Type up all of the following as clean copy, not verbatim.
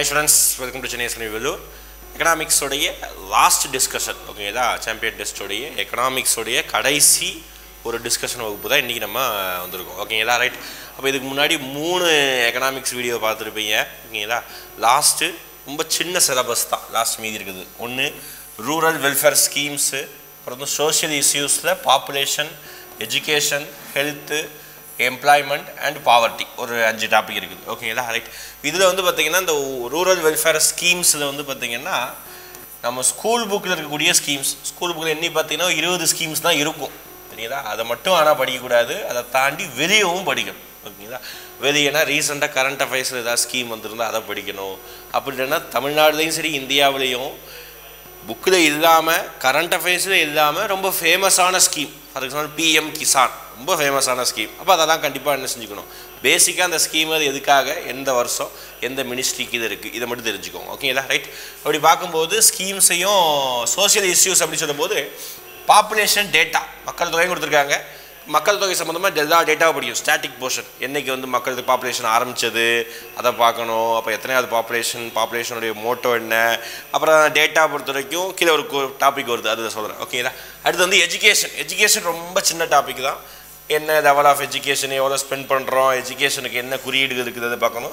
students, welcome to Chennai SLM Velu. Economics உடைய last discussion ஓகேங்களா, champion test உடைய economics உடைய கடைசி ஒரு டிஸ்கஷன் வகுப்பு தான் இன்றைக்கி நம்ம வந்திருக்கோம் ஓகேங்களா. ரைட், அப்போ இதுக்கு முன்னாடி 3 எக்கனாமிக்ஸ் வீடியோ பார்த்துருப்பீங்க ஓகேங்களா. லாஸ்ட்டு ரொம்ப சின்ன சிலபஸ் தான் லாஸ்ட் மீதி இருக்குது. ஒன்று ரூரல் வெல்ஃபேர் ஸ்கீம்ஸு, அப்புறம் சோஷியல் இஷ்யூஸில் population, education, health, employment and poverty, ஒரு 5 டாபிக் இருக்குது ஓகேங்களா. ரைட், இதில் வந்து பார்த்திங்கன்னா இந்த ரூரல் வெல்ஃபேர் ஸ்கீம்ஸில் வந்து பார்த்திங்கன்னா நம்ம ஸ்கூல் புக்கில் இருக்கக்கூடிய ஸ்கீம்ஸ், ஸ்கூல் புக்கில் எண்ணி பார்த்திங்கன்னா 20 ஸ்கீம்ஸ் தான் இருக்கும் சரிங்களா. அதை மட்டும் ஆனால் படிக்கக்கூடாது, அதை தாண்டி வெளியவும் படிக்கணும் ஓகேங்களா. வெளியேனா ரீசெண்டாக கரண்ட் அஃபேர்ஸில் ஏதாவது ஸ்கீம் வந்துருந்தால் அதை படிக்கணும். அப்படி இல்லைன்னா தமிழ்நாடுலேயும் சரி இந்தியாவிலையும் புக்கில் இல்லாமல் கரண்ட் அஃபேர்ஸில் இல்லாமல் ரொம்ப ஃபேமஸான scheme, for example PM Kisan ரொம்ப ஃபேமஸான ஸ்கீம். அப்போ அதெல்லாம் கண்டிப்பாக என்ன செஞ்சுக்கணும், பேசிக்காக அந்த ஸ்கீம் அது எதுக்காக, எந்த வருஷம், எந்த மினிஸ்ட்ரிக்கு இது இருக்குது, இதை மட்டும் தெரிஞ்சுக்கோங்க ஓகேங்களா. ரைட், அப்படி பார்க்கும்போது ஸ்கீம்ஸையும் சோஷியல் இஷ்யூஸ் அப்படி சொல்லும்போது பாப்புலேஷன் டேட்டா, மக்கள் தொகையும் கொடுத்துருக்காங்க. மக்கள் தொகை சம்மந்தமாக எல்லா டேட்டாவும் படிக்கும். ஸ்டாட்டிக் போர்ஷன், என்றைக்கு வந்து மக்களுக்கு பாப்புலேஷன் ஆரம்பித்தது அதை பார்க்கணும். அப்போ எத்தனையாவது பாப்புலேஷனுடைய மோட்டோ என்ன, அப்புறம் டேட்டா பொறுத்த வரைக்கும் கீழே ஒரு டாபிக் வருது, அதை சொல்கிறேன் ஓகேங்களா. அடுத்து வந்து எஜுகேஷன் ரொம்ப சின்ன டாபிக் தான். என்ன லெவல் ஆஃப் எஜுகேஷன், எவ்வளோ ஸ்பெண்ட் பண்ணுறோம், எஜுகேஷனுக்கு என்ன குறியீடு இருக்குது அதை பார்க்கணும்.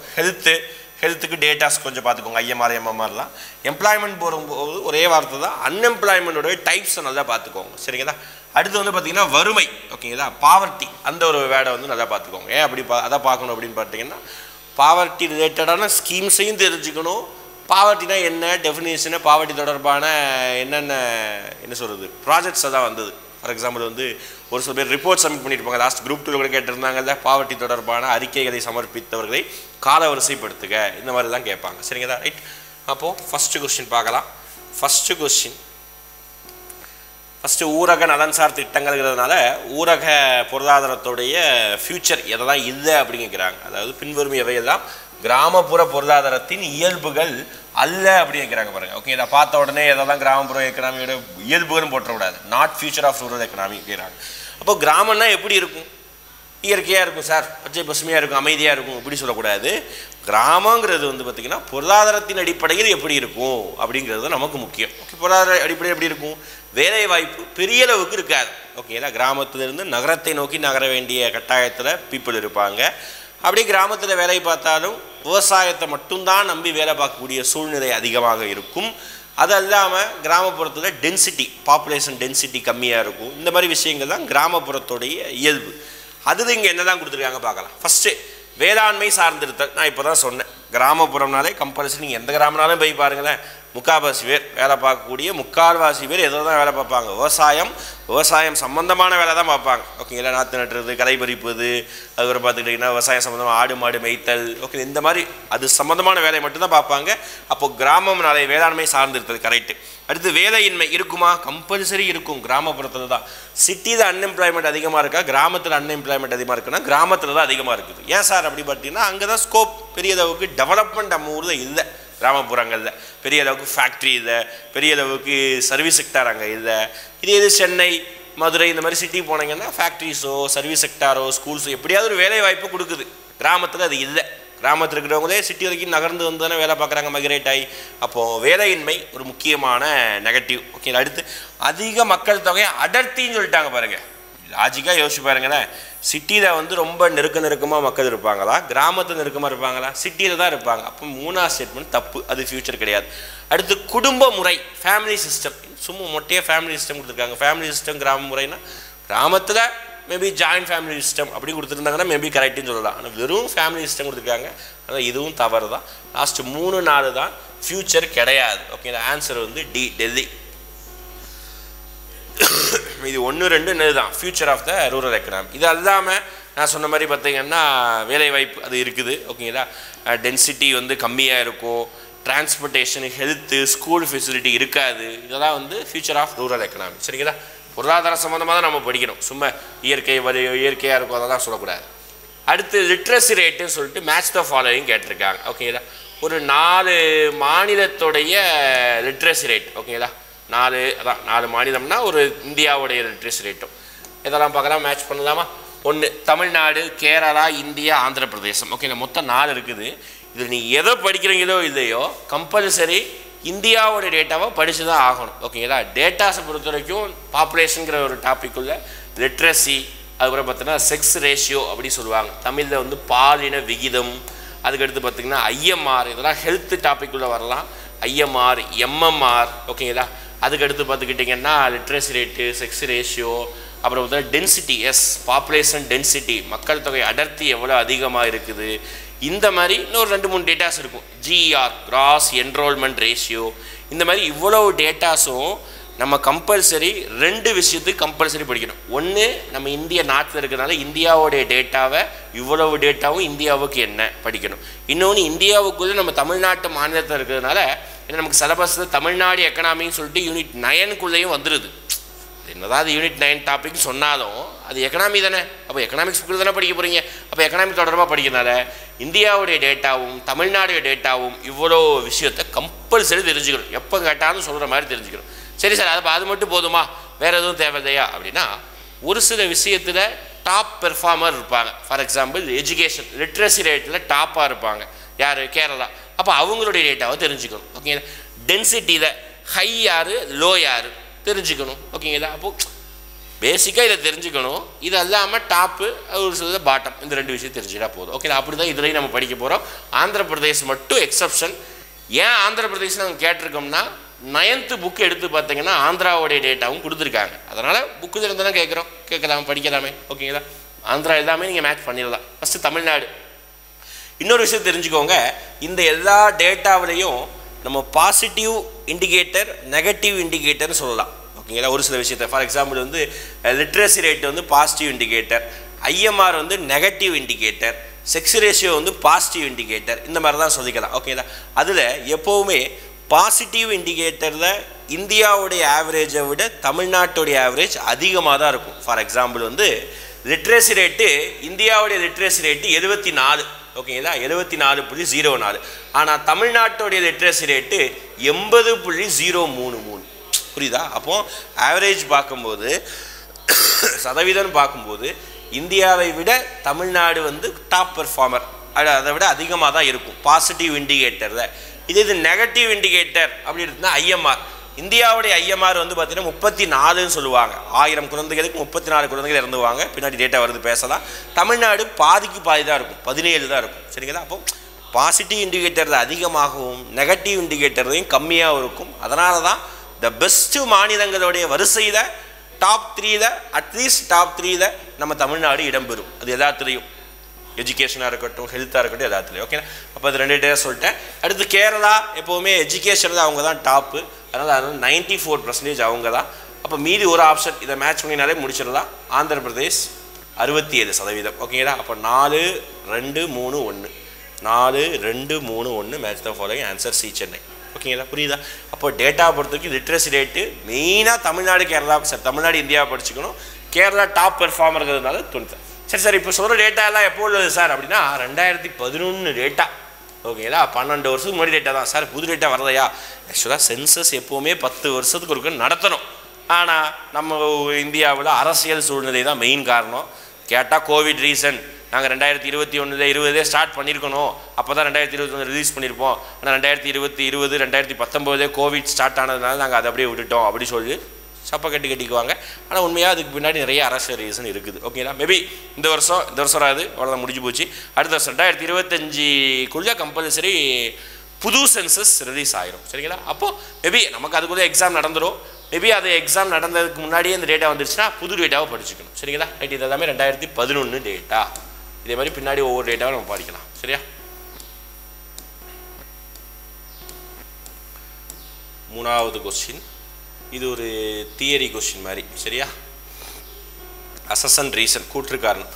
ஹெல்த்துக்கு டேட்டாஸ் கொஞ்சம் பார்த்துக்கோங்க, ஐஎம்ஆர்லாம். எம்ப்ளாய்மெண்ட் போகும்போது ஒரே வார்த்தை தான், அன்எம்ப்ளாய்மெண்ட்டோட டைப்ஸை நல்லா பார்த்துக்கோங்க சரிங்களா. அடுத்து வந்து பார்த்திங்கன்னா வறுமை ஓகேங்களா, பாவர்ட்டி, அந்த ஒரு வேர்டை வந்து நல்லா பார்த்துக்கோங்க. ஏன் அப்படி அதை பார்க்கணும் அப்படின்னு பார்த்தீங்கன்னா பாவர்ட்டி ரிலேட்டடான ஸ்கீம்ஸையும் தெரிஞ்சுக்கணும். பாவர்ட்டினா என்ன டெஃபினேஷனு, பாவர்ட்டி தொடர்பான என்ன சொல்கிறது ப்ராஜெக்ட்ஸ் தான் வந்தது. ஃபார் எக்ஸாம்பிள் வந்து ஒரு சில பேர் ரிப்போர்ட் சப்மிட் பண்ணியிருப்பாங்க, லாஸ்ட் குரூப் 2 கூட கேட்டிருந்தாங்கல்ல, பாவர்ட்டி தொடர்பான அறிக்கைகளை சமர்ப்பித்தவர்களை காலவரிசைப்படுத்துக, இந்த மாதிரி தான் கேட்பாங்க சரிங்களா. ரைட், அப்போது ஃபஸ்ட்டு கொஸ்டின் பார்க்கலாம். ஃபஸ்ட்டு ஊரக நலன்சார் திட்டங்கள்ங்கிறதுனால ஊரக பொருளாதாரத்துடைய ஃப்யூச்சர் எதெல்லாம் இல்லை அப்படின்னு கேட்குறாங்க. அதாவது பின்வரும் எவையெல்லாம் கிராமப்புற பொருளாதாரத்தின் இயல்புகள் அல்ல அப்படின்னு கேட்குறாங்க பாருங்கள் ஓகே. இதை பார்த்த உடனே எதெல்லாம் கிராமப்புற எக்கனாமியோட இயல்புகள்னு போட்டக்கூடாது, not future of rural economy கேட்குறாங்க. அப்போ கிராமம்னா எப்படி இருக்கும், இயற்கையாக இருக்கும் சார், பச்சை பசுமையாக இருக்கும், அமைதியாக இருக்கும் இப்படி சொல்லக்கூடாது. கிராமங்கிறது வந்து பார்த்திங்கன்னா பொருளாதாரத்தின் அடிப்படையில் எப்படி இருக்கும் அப்படிங்கிறது நமக்கு முக்கியம். ஓகே, பொருளாதார அடிப்படையில் எப்படி இருக்கும், வேலை வாய்ப்பு பெரிய அளவுக்கு இருக்காது ஓகேங்களா. கிராமத்திலிருந்து நகரத்தை நோக்கி நகர வேண்டிய கட்டாயத்தில் பீப்புள் இருப்பாங்க. அப்படி கிராமத்தில் வேலை பார்த்தாலும் விவசாயத்தை மட்டும்தான் நம்பி வேலை பார்க்கக்கூடிய சூழ்நிலை அதிகமாக இருக்கும். அது இல்லாமல் கிராமப்புறத்தில் டென்சிட்டி, பாப்புலேஷன் டென்சிட்டி கம்மியாக இருக்கும். இந்த மாதிரி விஷயங்கள் தான் கிராமப்புறத்துடைய இயல்பு. அது இங்கே என்ன தான் கொடுத்துருக்காங்க பார்க்கலாம். ஃபஸ்ட்டு வேளாண்மை சார்ந்திருத்தல். நான் இப்போ தான் சொன்னேன், கிராமப்புறம்னாலே கம்பல்சரி நீங்கள் எந்த கிராமனாலும் போய் பாருங்களேன், முக்கால்வாசி பேர் வேலை பார்க்கக்கூடிய முக்கால்வாசி பேர் எதோ தான் வேலை பார்ப்பாங்க, விவசாயம் சம்மந்தமான வேலை தான் பார்ப்பாங்க ஓகேங்களா. நாற்று நட்டுறது, களை பறிப்பது, அதுக்கப்புறம் பார்த்துக்கிட்டிங்கன்னா விவசாயம் சம்மந்தமாக ஆடு மாடு மேய்த்தல் ஓகே, இந்த மாதிரி அது சம்மந்தமான வேலையை மட்டும்தான் பார்ப்பாங்க. அப்போது கிராமம்னாலே வேளாண்மை சார்ந்திருத்தல் கரெக்டு. அடுத்து வேலையின்மை இருக்குமா, கம்பல்சரி இருக்கும் கிராமப்புறத்தில் தான். சிட்டியில் அன்எம்ப்ளாய்மெண்ட் அதிகமாக இருக்கா, கிராமத்தில் அன்எம்ப்ளாய்மெண்ட் அதிகமாக இருக்குன்னா கிராமத்தில் தான் அதிகமாக இருக்குது. ஏன் சார் அப்படி பார்த்தீங்கன்னா அங்கே தான் ஸ்கோப், பெரிய அளவுக்கு டெவலப்மெண்ட் நம்ம ஊரில் இல்லை. கிராமப்புறங்களில் பெரிய அளவுக்கு ஃபேக்ட்ரி இல்லை, பெரிய அளவுக்கு சர்வீஸ் செக்டார் அங்கே இல்லை. இது சென்னை, மதுரை இந்த மாதிரி சிட்டி போனீங்கன்னா ஃபேக்ட்ரிஸோ சர்வீஸ் செக்டாரோ ஸ்கூல்ஸோ எப்படியாவது ஒரு வேலை வாய்ப்பு கொடுக்குது. கிராமத்தில் அது இல்லை. கிராமத்தில் இருக்கிறவங்களே சிட்டி வரைக்கும் நகர்ந்து வந்து தானே வேலை பார்க்குறாங்க, மைக்ரேட் ஆகி. அப்போது வேலையின்மை ஒரு முக்கியமான நெகட்டிவ் ஓகே. அடுத்து அதிக மக்கள் தொகை அடர்த்தின்னு சொல்லிட்டாங்க பாருங்கள். லாஜிக்காக யோசிச்சு பாருங்களேன், சிட்டியில் வந்து ரொம்ப நெருக்கமாக மக்கள் இருப்பாங்களா, கிராமத்தில் நெருக்கமாக இருப்பாங்களா, சிட்டியில் தான் இருப்பாங்க. அப்போ 3ஆவது ஸ்டேட்மெண்ட் தப்பு, அது ஃபியூச்சர் கிடையாது. அடுத்து குடும்ப முறை, ஃபேமிலி சிஸ்டம், சும்மா மொட்டையாக ஃபேமிலி சிஸ்டம் கொடுத்துருக்காங்க. ஃபேமிலி சிஸ்டம் கிராம முறைனா கிராமத்தில் மேபி ஜாயின்ட் ஃபேமிலி சிஸ்டம் அப்படி கொடுத்துருந்தாங்கன்னா மேபி கரெக்டுன்னு சொல்லலாம். ஆனால் வெறும் ஃபேமிலி சிஸ்டம் கொடுத்துருக்காங்க, ஆனால் இதுவும் தவறு தான். லாஸ்ட்டு 3-4 தான் ஃபியூச்சர் கிடையாது ஓகே. இந்த ஆன்சர் வந்து டி, டெல்லி. இது 1-2 தான் future of the rural economy. இது இல்லாமல் நான் சொன்ன மாதிரி பார்த்திங்கன்னா வேலைவாய்ப்பு அது இருக்குது ஓகேங்களா. டென்சிட்டி வந்து கம்மியாக இருக்கும், டிரான்ஸ்போர்ட்டேஷன், ஹெல்த்து, ஸ்கூல் ஃபெசிலிட்டி இருக்காது. இதெல்லாம் வந்து ஃபியூச்சர் ஆஃப் ரூரல் எக்கனாமி சரிங்களா. பொருளாதார சம்மந்தமாக தான் நம்ம படிக்கணும், சும்மா இயற்கையாக இருக்கும் அதெல்லாம் சொல்லக்கூடாது. அடுத்து லிட்ரஸி ரேட்டுன்னு சொல்லிட்டு மேட்ச் த ஃபாலோயிங் கேட்டிருக்காங்க ஓகேங்களா. ஒரு 4 மாநிலத்துடைய லிட்ரஸி ரேட் ஓகேங்களா. 4 மாநிலம்னா ஒரு இந்தியாவுடைய லிட்ரஸி ரேட்டும் இதெல்லாம் பார்க்கலாம், மேட்ச் பண்ணலாமா. 1 தமிழ்நாடு, கேரளா, இந்தியா, ஆந்திர பிரதேசம் ஓகே. மொத்தம் 4 இருக்குது. இதில் நீ எதை படிக்கிறீங்களோ இல்லையோ கம்பல்சரி இந்தியாவோட டேட்டாவை படித்து தான் ஆகணும். ஓகேங்களா? டேட்டாஸை பொறுத்த வரைக்கும் பாப்புலேஷனுங்கிற ஒரு டாப்பிக்குள்ள லிட்ரஸி, அதுக்கப்புறம் பார்த்தீங்கன்னா செக்ஸ் ரேஷியோ அப்படி சொல்லுவாங்க. தமிழில் வந்து பாலின விகிதம், அதுக்கடுத்து பார்த்திங்கன்னா ஐஎம்ஆர், இதெல்லாம் ஹெல்த் டாப்பிக்குள்ளே வரலாம். ஐஎம்ஆர், எம்எம்ஆர், ஓகேங்களா? அதுக்கடுத்து பார்த்துக்கிட்டிங்கன்னா லிட்ரஸி ரேட்டு, செக்ஸ் ரேஷியோ, அப்புறம் பார்த்தீங்கன்னா டென்சிட்டி, பாப்புலேஷன் டென்சிட்டி, மக்கள் தொகை அடர்த்தி எவ்வளோ அதிகமாக இருக்குது. இந்த மாதிரி இன்னொரு 2-3 டேட்டாஸ் இருக்கும். ஜிஆர், கிராஸ் என்ரோல்மெண்ட் ரேஷியோ, இந்த மாதிரி இவ்வளவு டேட்டாஸும் நம்ம கம்பல்சரி 2 விஷயத்துக்கு கம்பல்சரி படிக்கணும். ஒன்று, நம்ம இந்திய நாட்டில் இருக்கிறனால இந்தியாவோடைய டேட்டாவை, இவ்வளவு டேட்டாவும் இந்தியாவுக்கு என்ன படிக்கணும். இன்னொன்று, இந்தியாவுக்குள்ளே நம்ம தமிழ்நாட்டு மாநிலத்தில் இருக்கிறதுனால ஏன்னா நமக்கு சிலபஸில் தமிழ்நாடு எக்கனாமின்னு சொல்லிட்டு யூனிட் 9க்குள்ளேயும் வந்துடுது. என்னதான் அது யூனிட் 9 டாபிக் சொன்னாலும் அது எக்கனாமி தானே. அப்போ எக்கனாமிக்ஸ் புக்கில் தானே படிக்க போகிறீங்க. அப்போ எக்கனாமிக் தொடர்பாக படிக்கிறதுனால இந்தியாவுடைய டேட்டாவும் தமிழ்நாடுடைய டேட்டாவும் இவ்வளோ விஷயத்தை கம்பல்சரி தெரிஞ்சுக்கணும். எப்போ கேட்டாலும் சொல்கிற மாதிரி தெரிஞ்சுக்கணும். சரி சார், அது மட்டும் போதுமா, வேறு எதுவும் தேவையில்லையா அப்படின்னா, ஒரு சில விஷயத்தில் டாப் பெர்ஃபார்மர் இருப்பாங்க. ஃபார் எக்ஸாம்பிள் எஜுகேஷன், லிட்ரஸி ரேட்டில் டாப்பாக இருப்பாங்க. யார்? கேரளா. அப்போ அவங்களுடைய டேட்டாவை தெரிஞ்சுக்கணும். ஓகேங்களா? டென்சிட்டியில் ஹை யார், லோ யார் தெரிஞ்சுக்கணும். ஓகேங்களா? அப்போது பேசிக்காக இதை தெரிஞ்சுக்கணும். இது இல்லாமல் டாப்பு, ஒரு சில பாட்டம், இந்த 2 விஷயம் தெரிஞ்சுக்கிட்டா போதும். ஓகேங்களா? அப்படி தான் இதுலேயும் நம்ம படிக்க போகிறோம். ஆந்திர பிரதேஷ் மட்டும் எக்ஸப்ஷன். ஏன் ஆந்திர பிரதேஷ் நாங்கள் கேட்டிருக்கோம்னா, 9th புக்கு எடுத்து பார்த்தீங்கன்னா ஆந்திராவோடைய டேட்டாவும் கொடுத்துருக்காங்க. அதனால் புக்கு இருந்து தான் கேட்கலாம், படிக்கலாமே. ஓகேங்களா? ஆந்திரா எல்லாமே நீங்கள் மேட்ச் பண்ணிடலாம். ஃபஸ்ட்டு தமிழ்நாடு. இன்னொரு விஷயம் தெரிஞ்சுக்கோங்க, இந்த எல்லா டேட்டாவிலையும் நம்ம பாசிட்டிவ் இண்டிகேட்டர், நெகட்டிவ் இண்டிகேட்டர்னு சொல்லலாம். ஓகேங்களா? ஒரு சில விஷயத்தை ஃபார் எக்ஸாம்பிள் வந்து லிட்ரஸி ரேட் வந்து பாசிட்டிவ் இண்டிகேட்டர், ஐஎம்ஆர் வந்து நெகட்டிவ் இண்டிகேட்டர், செக்ஸ் ரேஷியோ வந்து பாசிட்டிவ் இண்டிகேட்டர், இந்த மாதிரி தான் சொல்லிக்கலாம். ஓகேங்களா? அதில் எப்போவுமே பாசிட்டிவ் இண்டிகேட்டரில் இந்தியாவுடைய ஆவரேஜை விட தமிழ்நாட்டுடைய ஆவரேஜ் அதிகமாக தான் இருக்கும். ஃபார் எக்ஸாம்பிள் வந்து லிட்ரஸி ரேட்டு, இந்தியாவுடைய லிட்ரஸி ரேட்டு 74. ஓகேங்களா? 74.04. ஆனால் தமிழ்நாட்டுடைய லிட்ரஸி ரேட்டு 80.033. புரியுதா? அப்போது ஆவரேஜ் பார்க்கும்போது, சதவீதம் பார்க்கும்போது இந்தியாவை விட தமிழ்நாடு வந்து டாப் பெர்ஃபார்மர், அதை விட அதிகமாக தான் இருக்கும் பாசிட்டிவ் இண்டிகேட்டரில். இது நெகட்டிவ் இண்டிகேட்டர் அப்படி இருக்குன்னா ஐஎம்ஆர். இந்தியாவுடைய ஐஎம்ஆர் வந்து பார்த்தீங்கன்னா 34ன்னு சொல்லுவாங்க. 1000 குழந்தைகளுக்கு 34 குழந்தைகள் இறந்துவாங்க. பின்னாடி டேட்டா வருது, பேசலாம். தமிழ்நாடு பாதிக்கு பாதி தான் இருக்கும், 17 தான் இருக்கும். சரிங்களா? அப்போ பாசிட்டிவ் இண்டிகேட்டரில் அதிகமாகவும் நெகட்டிவ் இண்டிகேட்டர்லையும் கம்மியாகவும் இருக்கும். அதனால தான் த பெஸ்ட்டு மாநிலங்களுடைய வரிசையில் டாப் 3ல், அட்லீஸ்ட் டாப் 3ல் நம்ம தமிழ்நாடு இடம்பெறும். அது எல்லாத்துலேயும், எஜுகேஷனாக இருக்கட்டும், ஹெல்த்தாக இருக்கட்டும், எல்லாத்துலேயும். ஓகேனா? அப்போ அது 2 டேஸ் சொல்லிட்டேன். அடுத்து கேரளா எப்போவுமே எஜுகேஷனில் அவங்க தான் டாப்பு. அதனால் 94% அவங்க தான். அப்போ மீதி ஒரு ஆப்ஷன் இதை மேட்ச் பண்ணினாலே முடிச்சிடலாம். ஆந்திர பிரதேஷ் 67%. ஓகேங்களா? அப்போ 4, 2, 3, 1 4, 2, 3, 1 மேட்ச் தான் ஃபாலோயிங். Answer C, Chennai. ஓகேங்களா? புரியுதா? அப்போ டேட்டா பொறுத்தவரைக்கும் லிட்ரஸி ரேட்டு மெயினாக தமிழ்நாடு, கேரளா, சார் தமிழ்நாடு இந்தியாவை படிச்சுக்கணும். கேரளா டாப் பெர்ஃபார்மர் இருக்கிறதுனால 90. சரி சார், இப்போ சொல்கிற டேட்டா எல்லாம் எப்போ உள்ளது சார் அப்படின்னா 2011 டேட்டா. ஓகேங்களா? 12 வருஷத்துக்கு முன்னாடி டேட்டா தான் சார். புது டேட்டா வரலையா? ஆக்சுவலாக சென்சஸ் எப்போவுமே 10 வருஷத்துக்கு ஒருக்க நடத்தணும். ஆனால் நம்ம இந்தியாவில் அரசியல் சூழ்நிலை தான் மெயின் காரணம். கேட்டால் கோவிட் ரீசன், நாங்கள் 2021 ஸ்டார்ட் பண்ணியிருக்கணும், அப்போ தான் 2021 ரிலீஸ் பண்ணியிருப்போம். ஆனால் 2020 2019 கோவிட் ஸ்டார்ட் ஆனதுனால நாங்கள் அதை அப்படியே விட்டுட்டோம் அப்படி சொல்லி சப்பை கட்டிக்குவாங்க. ஆனால் உண்மையாக அதுக்கு பின்னாடி நிறைய அரசியல் ரீசன் இருக்குது. ஓகேங்களா? மேபி இந்த வருஷம் வராது, அவ்வளோதான், முடிஞ்சு போச்சு. அடுத்த வருஷம் 2025க்குள்ளே கம்பல்சரி புது சென்சஸ் ரிலீஸ் ஆகிரும். சரிங்களா? அப்போது மேபி நமக்கு அதுக்குள்ளே எக்ஸாம் நடந்துடும். மேபி அது எக்ஸாம் நடந்ததுக்கு முன்னாடியே இந்த டேட்டா வந்துருச்சுன்னா புது டேட்டாவை படிச்சுக்கணும். சரிங்களா? ரைட். இது எல்லாமே 2011 டேட்டா. இதே மாதிரி பின்னாடி ஒவ்வொரு டேட்டாவும் நம்ம படிக்கலாம். சரியா? 3வது கொஸ்டின். இது ஒரு தியரி கொஸ்டின் மாதிரி. சரியா? அசஸ் அண்ட் ரீசன், கூற்று காரணம்.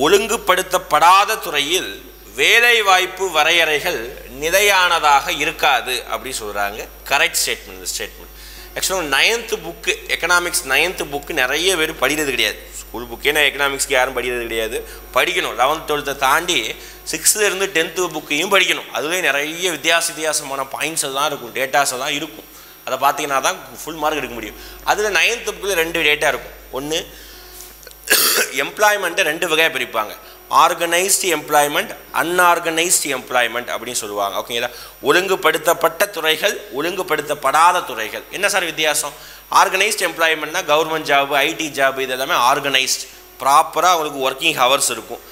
ஒழுங்குபடுத்தப்படாத துறையில் வேலை வாய்ப்பு வரையறைகள் நிலையானதாக இருக்காது அப்படி சொல்கிறாங்க. Correct statement. இந்த ஸ்டேட்மெண்ட் ஆக்சுவலாக 9th book, economics 9th book நிறைய பேர் படிக்கிறது கிடையாது. ஸ்கூல் புக்கே நான் எக்கனாமிக்ஸ்க்கு யாரும் படிக்கிறது கிடையாது. படிக்கணும். 11th 12th தாண்டி 6th இருந்து 10th புக்கையும் படிக்கணும். அதுலேயும் நிறைய வித்தியாசமான பாயிண்ட்ஸ் எல்லாம் இருக்கும், டேட்டாஸ் எல்லாம் இருக்கும். அதை பார்த்தீங்கன்னா தான் ஃபுல் மார்க் எடுக்க முடியும். அதில் 9th புக்கில் 2 டேட்டா இருக்கும். ஒன்று, எம்ப்ளாய்மெண்ட்டை 2 வகையாக பிரிப்பாங்க. ஆர்கனைஸ்டு எம்ப்ளாய்மெண்ட், அன்ஆர்கனைஸ்டு எம்ப்ளாய்மெண்ட் அப்படின்னு சொல்லுவாங்க. ஓகேங்களா? ஒழுங்குபடுத்தப்பட்ட துறைகள், ஒழுங்குபடுத்தப்படாத துறைகள். என்ன சார் வித்தியாசம்? ஆர்கனைஸ்டு எம்ப்ளாய்மெண்ட்னா கவர்மெண்ட் ஜாப், ஐடி ஜாப், இது எல்லாமே ஆர்கனைஸ்ட். ப்ராப்பராக அவங்களுக்கு ஒர்க்கிங் ஹவர்ஸ் இருக்கும்,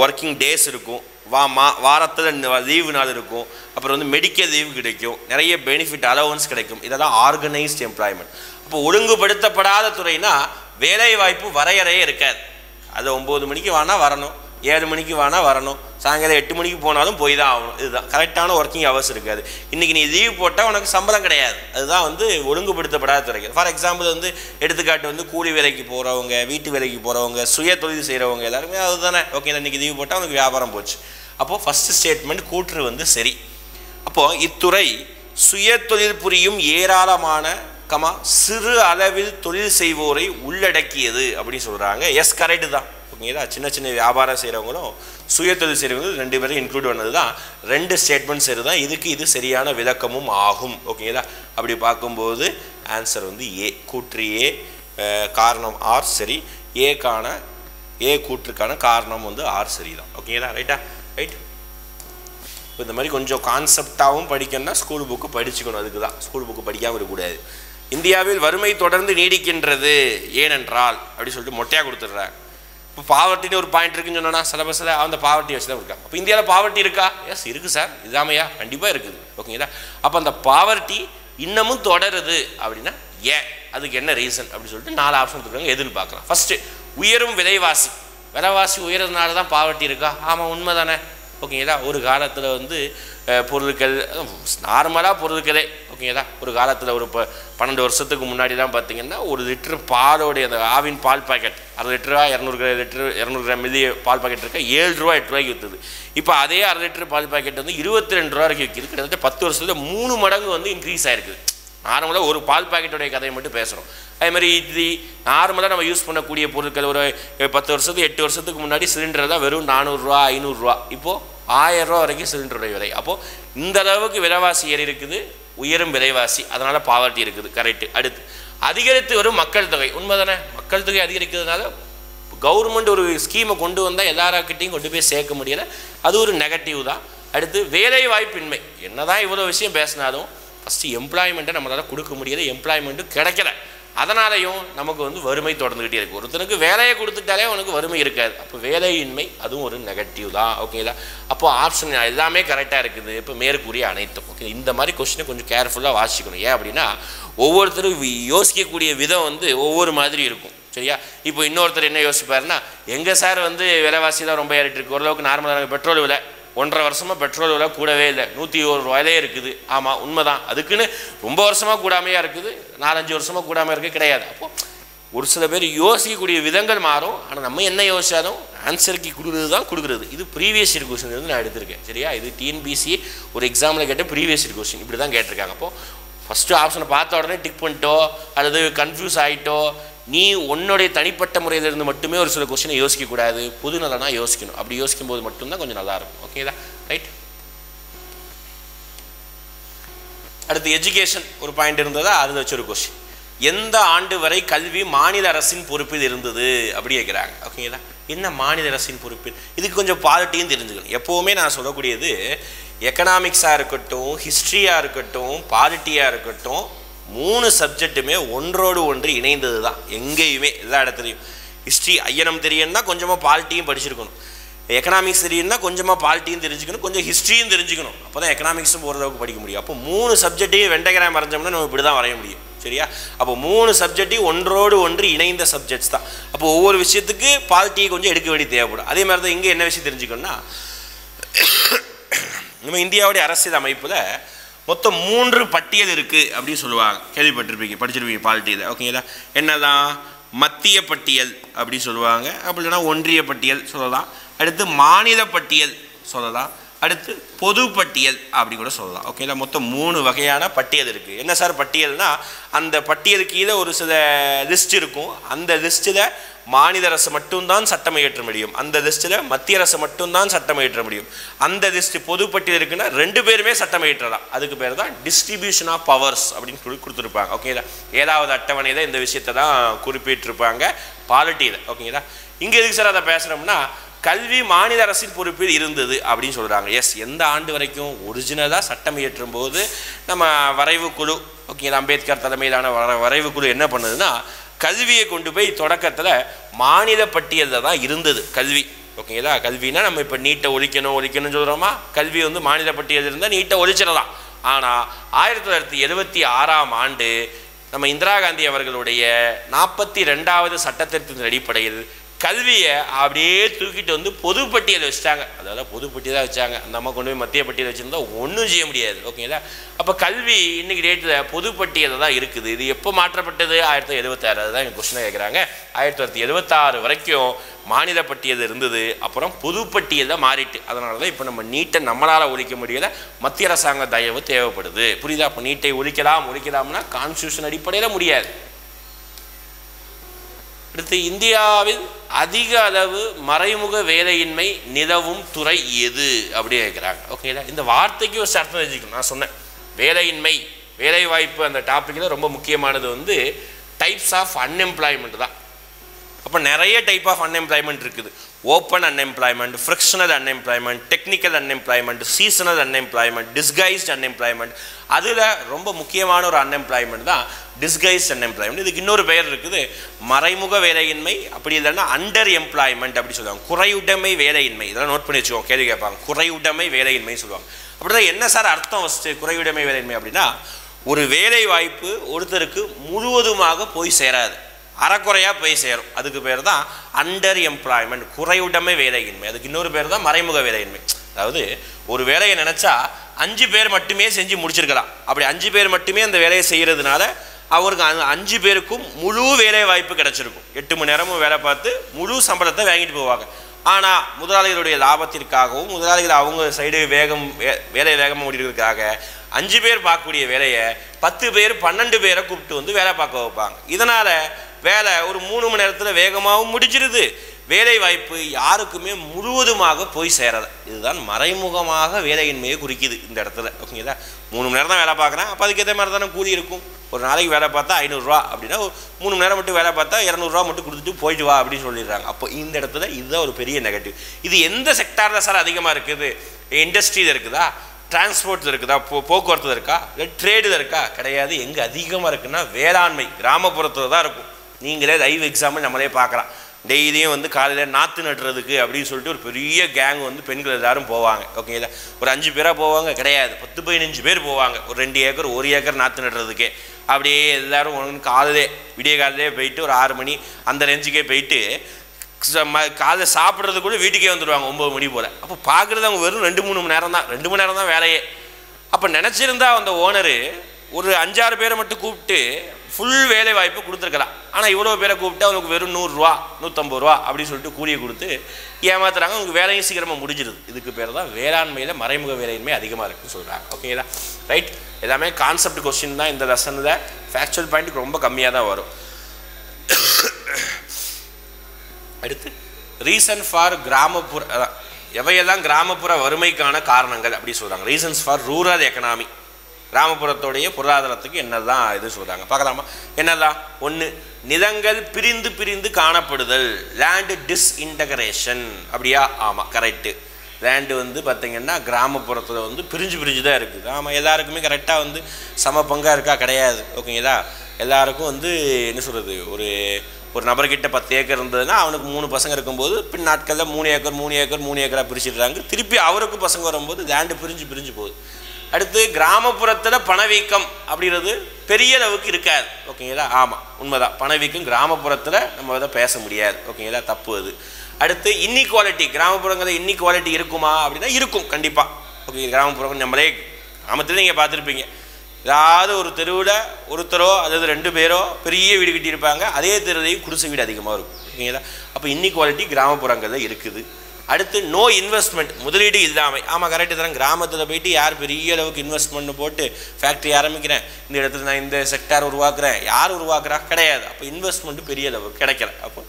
ஒர்க்கிங் டேஸ் இருக்கும், வாரத்தில் லீவு நாள் இருக்கும், அப்புறம் வந்து மெடிக்கல் லீவு கிடைக்கும், நிறைய பெனிஃபிட் அலவன்ஸ் கிடைக்கும். இதெல்லாம் ஆர்கனைஸ்டு எம்ப்ளாய்மெண்ட். இப்போ ஒழுங்குபடுத்தப்படாத துறைனா வேலை வாய்ப்பு வரையறையே இருக்காது. அது 9 மணிக்கு வானா வரணும், 7 மணிக்கு வானா வரணும், சாயங்காலம் 8 மணிக்கு போனாலும் போய் தான் ஆகணும். இதுதான் கரெக்டான ஒர்க்கிங் ஹவர்ஸ் இருக்காது. இன்றைக்கி நீ லீவ் போட்டால் உனக்கு சம்பளம் கிடையாது. அதுதான் வந்து ஒழுங்குபடுத்தப்படாத துறைகள். ஃபார் எக்ஸாம்பிள் வந்து எடுத்துக்காட்டு வந்து கூலி வேலைக்கு போகிறவங்க, வீட்டு வேலைக்கு போகிறவங்க, சுய தொழில் செய்கிறவங்க எல்லாருமே அதுதானே. ஓகே, இன்றைக்கி லீவ் போட்டால் உனக்கு வியாபாரம் போச்சு. அப்போது ஃபஸ்ட்டு ஸ்டேட்மெண்ட் கூற்று வந்து சரி. அப்போது இத்துறை சுய தொழில் புரியும் ஏராளமான சிறு அளவில் தொழில் செய்வோரை உள்ளடக்கியது அப்படின்னு சொல்கிறாங்க. எஸ், கரெக்டு தான். ஓகேங்களா? சின்ன சின்ன வியாபாரம் செய்கிறவங்களும் சுய தொழில் செய்கிறவங்களும் 2 பேரும் இன்க்ளூட் பண்ணது தான். 2 ஸ்டேட்மெண்ட் சரி தான். இதுக்கு இது சரியான விளக்கமும் ஆகும். ஓகேங்களா? அப்படி பார்க்கும்போது ஆன்சர் வந்து ஏ, கூற்று ஏ, காரணம் ஆர் சரி. ஏ கூற்றுக்கான காரணம் வந்து ஆர் சரி தான். ஓகேங்களா? ரைட்டா? ரைட். இப்போ இந்த மாதிரி கொஞ்சம் கான்செப்டாகவும் படிக்கணும்னா ஸ்கூல் புக்கு படிச்சுக்கணும். அதுக்கு தான் ஸ்கூல் புக்கு படிக்காமல் இருக்கக்கூடாது. இந்தியாவில் வறுமை தொடர்ந்து நீடிக்கின்றது ஏனென்றால் அப்படி சொல்லிட்டு மொட்டையாக கொடுத்துட்றாங்க. இப்போ பாவர்ட்டின்னு ஒரு பாயிண்ட் இருக்குன்னு சொன்னா சிலபஸில் அந்த பாவர்ட்டி வச்சு தான் இருக்காங்க. அப்போ இந்தியாவில் பாவர்ட்டி இருக்கா? எஸ், இருக்குது சார். இதாமையா? கண்டிப்பாக இருக்குது. ஓகேங்களா? அப்போ அந்த பாவர்ட்டி இன்னமும் தொடருது அப்படின்னா ஏன், அதுக்கு என்ன ரீசன் அப்படின்னு சொல்லிட்டு 4 ஆப்ஷன் கொடுக்குறாங்க. எதுன்னு பார்க்கலாம். ஃபஸ்ட்டு, உயரும் விலைவாசி. விலைவாசி உயர்றதுனால தான் பாவர்ட்டி இருக்கா? ஆமாம், உண்மை தானே. ஓகேங்களா? ஒரு காலத்தில் வந்து பொருட்கள் நார்மலாக பொருட்களே ஓகேங்களா, ஒரு காலத்தில் ஒரு 12 வருஷத்துக்கு முன்னாடிலாம் பார்த்தீங்கன்னா 1 லிட்டர் பாலோடைய அந்த ஆவின் பால் பாக்கெட் 1/2 லிட்டரா 200 கிராம் மில்லி பால் பாக்கெட் இருக்கா 7 ரூபா 8 ரூபாய்க்கு விற்றுது. இப்போ அதே 1/2 லிட்டர் பால் பாக்கெட் வந்து 22 ரூபா வரைக்கும் விற்கிது. கிட்டத்தட்ட 10 வருஷத்தில் 3 மடங்கு வந்து இன்க்ரீஸ் ஆகிருக்குது. நார்மலாக ஒரு பால் பாக்கெட்டுடைய கதையை மட்டும் பேசுகிறோம். அதேமாதிரி இட்லி நார்மலாக நம்ம யூஸ் பண்ணக்கூடிய பொருட்கள் ஒரு 10 வருஷத்துக்கு 8 வருஷத்துக்கு முன்னாடி சிலிண்டர் தான் வெறும் 400 ரூபா 500 ரூபா, இப்போது 1000 ரூபா வரைக்கும் சிலிண்டருடைய விலை. அப்போது இந்த அளவுக்கு விலைவாசி ஏறி இருக்குது, உயரும் விலைவாசி, அதனால் பாவர்ட்டி இருக்குது. கரெக்டு. அடுத்து, அதிகரித்து வரும் மக்கள் தொகை. உண்மை தானே? மக்கள் தொகை அதிகரிக்கிறதுனால கவர்மெண்ட் ஒரு ஸ்கீமை கொண்டு வந்தால் எல்லாராக்கிட்டையும் கொண்டு போய் சேர்க்க முடியலை, அது ஒரு நெகட்டிவ் தான். அடுத்து, வேலை வாய்ப்பின்மை. என்ன தான் இவ்வளோ விஷயம் பேசினாலும் ஃபஸ்ட்டு எம்ப்ளாய்மெண்ட்டை நம்மளால் கொடுக்க முடியலை, எம்ப்ளாய்மெண்ட்டும் கிடைக்கல. அதனாலையும் நமக்கு வந்து வறுமை தொடர்ந்துக்கிட்டே இருக்குது. ஒருத்தனுக்கு வேலையை கொடுத்துட்டாலே அவனுக்கு வறுமை இருக்காது. அப்போ வேலையின்மை அதுவும் ஒரு நெகட்டிவ் தான். ஓகேங்களா? அப்போது ஆப்ஷன் எல்லாமே கரெக்டாக இருக்குது. இப்போ மேற்கூறிய அனைத்தும் ஓகே. இந்த மாதிரி கொஸ்டினை கொஞ்சம் கேர்ஃபுல்லாக வாசிக்கணும். ஏன் அப்படின்னா ஒவ்வொருத்தரும் யோசிக்கக்கூடிய விதம் வந்து ஒவ்வொரு மாதிரி இருக்கும். சரியா? இப்போ இன்னொருத்தர் என்ன யோசிப்பாருன்னா, எங்கள் சார் வந்து விலைவாசி தான் ரொம்ப ஏறிட்டு இருக்கு, ஓரளவுக்கு நார்மலாக பெட்ரோல் விலை 1.5 வருஷமாக பெட்ரோல் விலை கூடவே இல்லை, 120 ரூபாயிலே இருக்குது. ஆமாம், உண்மைதான். அதுக்குன்னு ரொம்ப வருஷமாக கூடாமையாக இருக்குது, 4-5 வருஷமாக கூடாமல் இருக்குது கிடையாது. அப்போது ஒரு சில பேர் யோசிக்கக்கூடிய விதங்கள் மாறும். ஆனால் நம்ம என்ன யோசிச்சாலும் ஆன்சருக்கு கொடுக்குறது தான் கொடுக்குறது. இது ப்ரீவியஸ் இயர் கொஸ்டின் வந்து நான் எடுத்திருக்கேன். சரியா? இது டிஎன்பிசி ஒரு எக்ஸாமில் கேட்ட ப்ரீவியஸ் இயர் கொஸ்டின் இப்படி தான் கேட்டிருக்காங்க. அப்போது ஃபஸ்ட்டு ஆப்ஷனை பார்த்த உடனே டிக் பண்ணிட்டோ அல்லது கன்ஃபியூஸ் ஆகிட்டோ நீ உன்னுடைய தனிப்பட்ட முறையிலிருந்து மட்டுமே ஒரு சில கொஸ்டினை யோசிக்கக்கூடாது, பொது நலனாக யோசிக்கணும். அப்படி யோசிக்கும் போது மட்டும்தான் கொஞ்சம் நல்லாயிருக்கும். ஓகேதா? ரைட். அடுத்து எஜுகேஷன் ஒரு பாயிண்ட் இருந்ததா, அது வச்சு ஒரு கொஸ்டின். எந்த ஆண்டு வரை கல்வி மாநில அரசின் பொறுப்பில் இருந்தது அப்படி கேட்குறாங்க. ஓகேங்களா? என்ன மாநில அரசின் பொறுப்பில்? இதுக்கு கொஞ்சம் பாலிட்டியும் தெரிஞ்சுக்கணும். எப்போவுமே நான் சொல்லக்கூடியது எக்கனாமிக்ஸாக இருக்கட்டும், ஹிஸ்ட்ரியாக இருக்கட்டும், பாலிட்டியாக இருக்கட்டும், 3 சப்ஜெக்ட்டுமே ஒன்றோடு ஒன்று இணைந்தது தான் எங்கேயுமே எல்லா இடத்துலையும். ஹிஸ்ட்ரி ஐயனம் தெரியணும்னா கொஞ்சமாக பாலிட்டியும் படிச்சிருக்கணும், எக்கனாமிக்ஸ் தெரியும்னா கொஞ்சமாக பாலிட்டியும் தெரிஞ்சுக்கணும், கொஞ்சம் ஹிஸ்ட்ரியும் தெரிஞ்சுக்கணும். அப்போ தான் எக்கனாமிக்ஸும் ஓரளவுக்கு படிக்க முடியும். அப்போ 3 சப்ஜெக்ட்டையும் வெண்டைகிராம் வரைஞ்சோம்னா நம்ம இப்படி தான் வரைய முடியும். சரியா? அப்போ 3 சப்ஜெக்டையும் ஒன்றோடு ஒன்று இணைந்த சப்ஜெக்ட்ஸ் தான். அப்போ ஒவ்வொரு விஷயத்துக்கு பாலிட்டியை கொஞ்சம் எடுக்க வேண்டிய தேவைப்படும். அதே மாதிரி தான் இங்கே என்ன விஷயம் தெரிஞ்சுக்கணும்னா, நம்ம இந்தியாவுடைய அரசியல் அமைப்பில் மொத்தம் 3 பட்டியல் இருக்குது அப்படின்னு சொல்லுவாங்க. கேள்விப்பட்டிருப்பீங்க, படிச்சிருப்பீங்க பாலிட்டியில். ஓகேங்களா? என்னதான் மத்திய பட்டியல் அப்படி சொல்லுவாங்க, அப்படி இல்லைன்னா ஒன்றிய பட்டியல் சொல்லலாம், அடுத்து மாநில பட்டியல் சொல்லலாம், அடுத்து பொது பட்டியல் அப்படி கூட சொல்லலாம். ஓகேங்களா? மொத்தம் 3 வகையான பட்டியல் இருக்குது. என்ன சார் பட்டியல்னா, அந்த பட்டியலுக்கு கீழே ஒரு சில லிஸ்ட் இருக்கும். அந்த லிஸ்ட்டில் மாநில அரசு மட்டும்தான் சட்டம் இயற்ற முடியும், அந்த லிஸ்ட்டில் மத்திய அரசு மட்டும்தான் சட்டம் இயற்ற முடியும். அந்த லிஸ்ட் பொதுப்பட்டியல் இருக்குன்னா 2 பேருமே சட்டம் இயற்றலாம். அதுக்கு பேர் தான் டிஸ்ட்ரிபியூஷன் ஆஃப் பவர்ஸ் அப்படின்னு சொல்லி கொடுத்துருப்பாங்க. ஓகேங்களா? 7வது அட்டவணையில் இந்த விஷயத்தை தான் குறிப்பிட்டிருப்பாங்க பாலிட்டியில். ஓகேங்களா? இங்கே எதுக்கு சார் அதை பேசுகிறோம்னா, கல்வி மாநில அரசின் பொறுப்பில் இருந்தது அப்படின்னு சொல்கிறாங்க. எஸ், எந்த ஆண்டு வரைக்கும்? ஒரிஜினலாக சட்டம் இயற்றும் போது நம்ம வரைவு குழு, ஓகேங்களா, அம்பேத்கர் தலைமையிலான வரைவு குழு என்ன பண்ணுதுன்னா, கல்வியை கொண்டு போய் தொடக்கத்தில் மாநில பட்டியலில் தான் இருந்தது கல்வி. ஓகேங்களா, கல்வினா நம்ம இப்போ நீட்டை ஒழிக்கணும்னு சொல்கிறோமா, கல்வி வந்து மாநில பட்டியலில் இருந்தால் நீட்டை ஒழிச்சிடலாம். ஆனால் 1976ஆம் ஆண்டு நம்ம இந்திரா காந்தி அவர்களுடைய 42வது சட்டத்திட்டத்தின் அடிப்படையில் கல்வியை அப்படியே தூக்கிட்டு வந்து பொதுப்பட்டியல் வச்சுட்டாங்க. அதாவது பொதுப்பட்டியலாக வச்சாங்க. அந்த அம்மா கொண்டு போய் மத்திய பட்டியல் வச்சுருந்தா ஒன்றும் செய்ய முடியாது. ஓகேங்களா, அப்போ கல்வி இன்றைக்கி டேட்டில் பொதுப்பட்டியலில் தான் இருக்குது. இது எப்போ மாற்றப்பட்டது? 1976. அதுதான் எங்கள் கொஸ்டினை கேட்குறாங்க. 1976 வரைக்கும் மாநில பட்டியல் இருந்தது, அப்புறம் பொதுப்பட்டியலில் மாறிட்டு. அதனால தான் இப்போ நம்ம நீட்டை நம்மளால் ஒழிக்க முடியலை, மத்திய அரசாங்க தயவு தேவைப்படுது. புரியுதா? அப்போ நீட்டை ஒழிக்கலாம்னா கான்ஸ்டியூஷன் அடிப்படையில் முடியாது. அடுத்து, இந்தியாவில் அதிக அளவு மறைமுக வேலையின்மை நிலவும் துறை எது அப்படி கேட்குறாங்க. ஓகேங்களா, இந்த வார்த்தைக்கு ஒரு அர்த்தம் தெரிஞ்சுக்கணும். நான் சொன்னேன், வேலையின்மை, வேலைவாய்ப்பு அந்த டாப்பிக்கில் ரொம்ப முக்கியமானது வந்து டைப்ஸ் ஆஃப் அன்எம்ப்ளாய்மெண்ட் தான். அப்போ நிறைய டைப் ஆஃப் அன்எம்ப்ளாய்மெண்ட் இருக்குது. Open unemployment, frictional unemployment, technical unemployment, seasonal unemployment, disguised unemployment. அதில் ரொம்ப முக்கியமான ஒரு அன்எம்ப்ளாய்மெண்ட் தான் டிஸ்கைஸ்ட் அன்எம்ப்ளாய்மெண்ட். இதுக்கு இன்னொரு பெயர் இருக்குது, மறைமுக வேலையின்மை, அப்படி இல்லைன்னா அண்டர் எம்ப்ளாய்மெண்ட் அப்படி சொல்லுவாங்க. குறையுடைமை வேலையின்மை. இதெல்லாம் நோட் பண்ணி வச்சுக்கோங்க, கேள்வி கேட்பாங்க. குறையுடைமை வேலையின்மை சொல்லுவாங்க. அப்படிதான் என்ன சார் அர்த்தம் ஃபஸ்ட்டு குறையுடைமை வேலையின்மை அப்படின்னா, ஒரு வேலை வாய்ப்பு ஒருத்தருக்கு முழுவதுமாக போய் சேராது, அறக்குறையாக போய் சேரும். அதுக்கு பேர் தான் அண்டர் எம்ப்ளாய்மெண்ட், குறையுடைமை வேலையின்மை. அதுக்கு இன்னொரு பேர் தான் மறைமுக வேலையின்மை. அதாவது ஒரு வேலையை நினச்சா 5 பேர் மட்டுமே செஞ்சு முடிச்சிருக்கலாம். அப்படி 5 பேர் மட்டுமே அந்த வேலையை செய்கிறதுனால அவருக்கு 5 பேருக்கும் முழு வேலை வாய்ப்பு கிடச்சிருக்கும். 8 மணி நேரமும் வேலை பார்த்து முழு சம்பளத்தை வாங்கிட்டு போவாங்க. ஆனால் முதலாளிகளுடைய லாபத்திற்காகவும் முதலாளிகள் அவங்க சைடு வேலை வேகமாக முடிக்கிறதுக்காக 5 பேர் பார்க்கக்கூடிய வேலையை 10 பேர் 12 பேரை கூப்பிட்டு வந்து வேலை பார்க்க வைப்பாங்க. இதனால் வேலை ஒரு 3 மணி நேரத்தில் வேகமாகவும் முடிச்சிருது, வேலை வாய்ப்பு யாருக்குமே முழுவதுமாக போய் சேரலை. இதுதான் மறைமுகமாக வேலையின்மையை குறிக்குது இந்த இடத்துல. ஓகேங்களா, 3 மணி நேரம் தான் வேலை பார்க்குறேன், அப்போ அதுக்கேற்ற மாதிரி தானே கூலி இருக்கும். ஒரு நாளைக்கு வேலை பார்த்தா 500 ரூபா அப்படின்னா 3 மணி நேரம் மட்டும் வேலை பார்த்தா 200 ரூபா மட்டும் கொடுத்துட்டு போயிட்டு வா அப்படின்னு சொல்லிடுறாங்க. அப்போ இந்த இடத்துல இதுதான் ஒரு பெரிய நெகட்டிவ். இது எந்த செக்டாரில் சார் அதிகமாக இருக்குது? இண்டஸ்ட்ரியில் இருக்குதா, டிரான்ஸ்போர்ட்டில் இருக்குதா, போக்குவரத்தில் இருக்கா, இல்லை ட்ரேடில் இருக்கா? கிடையாது. எங்கே அதிகமாக இருக்குன்னா வேளாண்மை, கிராமப்புறத்தில் தான் இருக்கும். நீங்களே லைவ் எக்ஸாம்பிள் நம்மளே பார்க்கலாம். டெய்லியும் வந்து காலையில் நாற்று நட்டுறதுக்கு அப்படின்னு சொல்லிட்டு ஒரு பெரிய கேங் வந்து பெண்கள் எல்லாரும் போவாங்க. ஓகேங்களா, ஒரு 5 பேராக போவாங்க? கிடையாது, 10-15 பேர் போவாங்க. ஒரு 2 ஏக்கர் 1 ஏக்கர் நாற்று நட்டுறதுக்கே. அப்படியே எல்லோரும் காலையிலே விடிய காலையிலே போயிட்டு ஒரு 6 மணி அந்த ரேஞ்சுக்கே போயிட்டு காலையில் சாப்பிட்றது கூட வீட்டுக்கே வந்துடுவாங்க 9 மணி போல். அப்போ பார்க்குறது அவங்க வெறும் 2-3 மணி நேரம் தான், 2 மணி நேரம் தான் வேலையே. அப்போ நினச்சிருந்தா அந்த ஓனரு ஒரு 5-6 பேரை மட்டும் கூப்பிட்டு ஃபுல் வேலை வாய்ப்பு கொடுத்துருக்கலாம். ஆனால் இவ்வளோ பேரை கூப்பிட்டு அவங்களுக்கு வெறும் 100 ரூபா 150 ரூபா அப்படின்னு சொல்லிட்டு கூலியை கொடுத்து ஏமாத்துறாங்க. அவங்களுக்கு வேலையும் சீக்கிரமாக முடிஞ்சிருது. இதுக்கு பேர் தான் வேளாண்மையில் மறைமுக வேலையின்மை அதிகமாக இருக்குன்னு சொல்கிறாங்க. ஓகேங்களா, ரைட். எல்லாமே கான்செப்ட் கொஸ்டின் தான் இந்த லெசனில். ஃபேக்சுவல் பாயிண்ட் ரொம்ப கம்மியாக தான் வரும். அடுத்து, ரீசன் ஃபார் கிராமப்புற, எவையெல்லாம் கிராமப்புற வறுமைக்கான காரணங்கள் அப்படி சொல்கிறாங்க. ரீசன்ஸ் ஃபார் ரூரல் எக்கனாமி, கிராமப்புறத்துடைய பொருளாதாரத்துக்கு என்னெல்லாம் இது சொல்கிறாங்க பார்க்கலாமா? என்னெல்லாம்? 1, நிலங்கள் பிரிந்து பிரிந்து காணப்படுதல், லேண்டு டிஸ்இன்டகிரேஷன். அப்படியா? ஆமாம், கரெக்டு. லேண்டு வந்து பார்த்திங்கன்னா கிராமப்புறத்தில் வந்து பிரிஞ்சு தான் இருக்குது. ஆமாம், எல்லாருக்குமே கரெக்டாக வந்து சம பங்காக இருக்கா? கிடையாது. ஓகேங்களா, எல்லாருக்கும் வந்து என்ன சொல்கிறது, ஒரு நபர்கிட்ட 10 ஏக்கர் இருந்ததுன்னா அவனுக்கு 3 பசங்க இருக்கும்போது பின் நாட்களில் 3 ஏக்கராக பிரிச்சுடுறாங்க. திருப்பி அவருக்கு பசங்க வரும்போது லேண்டு பிரிஞ்சு போகுது. அடுத்து, கிராமப்புறத்தில் பணவீக்கம் அப்படிங்கிறது பெரிய அளவுக்கு இருக்காது. ஓகேங்களா, ஆமாம், உண்மைதான். பணவீக்கம் கிராமப்புறத்தில் நம்ம அதை பேச முடியாது. ஓகேங்களா, தப்பு அது. அடுத்து, இன்இக்வாலிட்டி, கிராமப்புறங்களில் இன்இக்வாலிட்டி இருக்குமா அப்படின்னா இருக்கும், கண்டிப்பாக. ஓகே, கிராமப்புறம் நம்மளே கிராமத்தில் நீங்கள் பார்த்துருப்பீங்க, ஏதாவது ஒரு தெருவில் ஒருத்தரோ அதாவது 2 பேரோ பெரிய வீடு கட்டியிருப்பாங்க, அதே தெருவையும் குடிசை வீடு அதிகமாக இருக்கும். ஓகேங்களா, அப்போ இன்இக்வாலிட்டி கிராமப்புறங்களில் இருக்குது. அடுத்து, நோ இன்வெஸ்ட்மெண்ட், முதலீடு இல்லாமல். ஆமாம், கரெக்டு தரேன். கிராமத்தில் போயிட்டு யார் பெரிய அளவுக்கு இன்வெஸ்ட்மெண்ட் போட்டு ஃபேக்ட்ரி ஆரம்பிக்கிறேன், இந்த இடத்துல நான் இந்த செக்டார் உருவாக்குறேன், யார் உருவாக்குறா? கிடையாது. அப்போ இன்வெஸ்ட்மெண்ட்டு பெரிய அளவுக்கு கிடைக்கல. அப்போ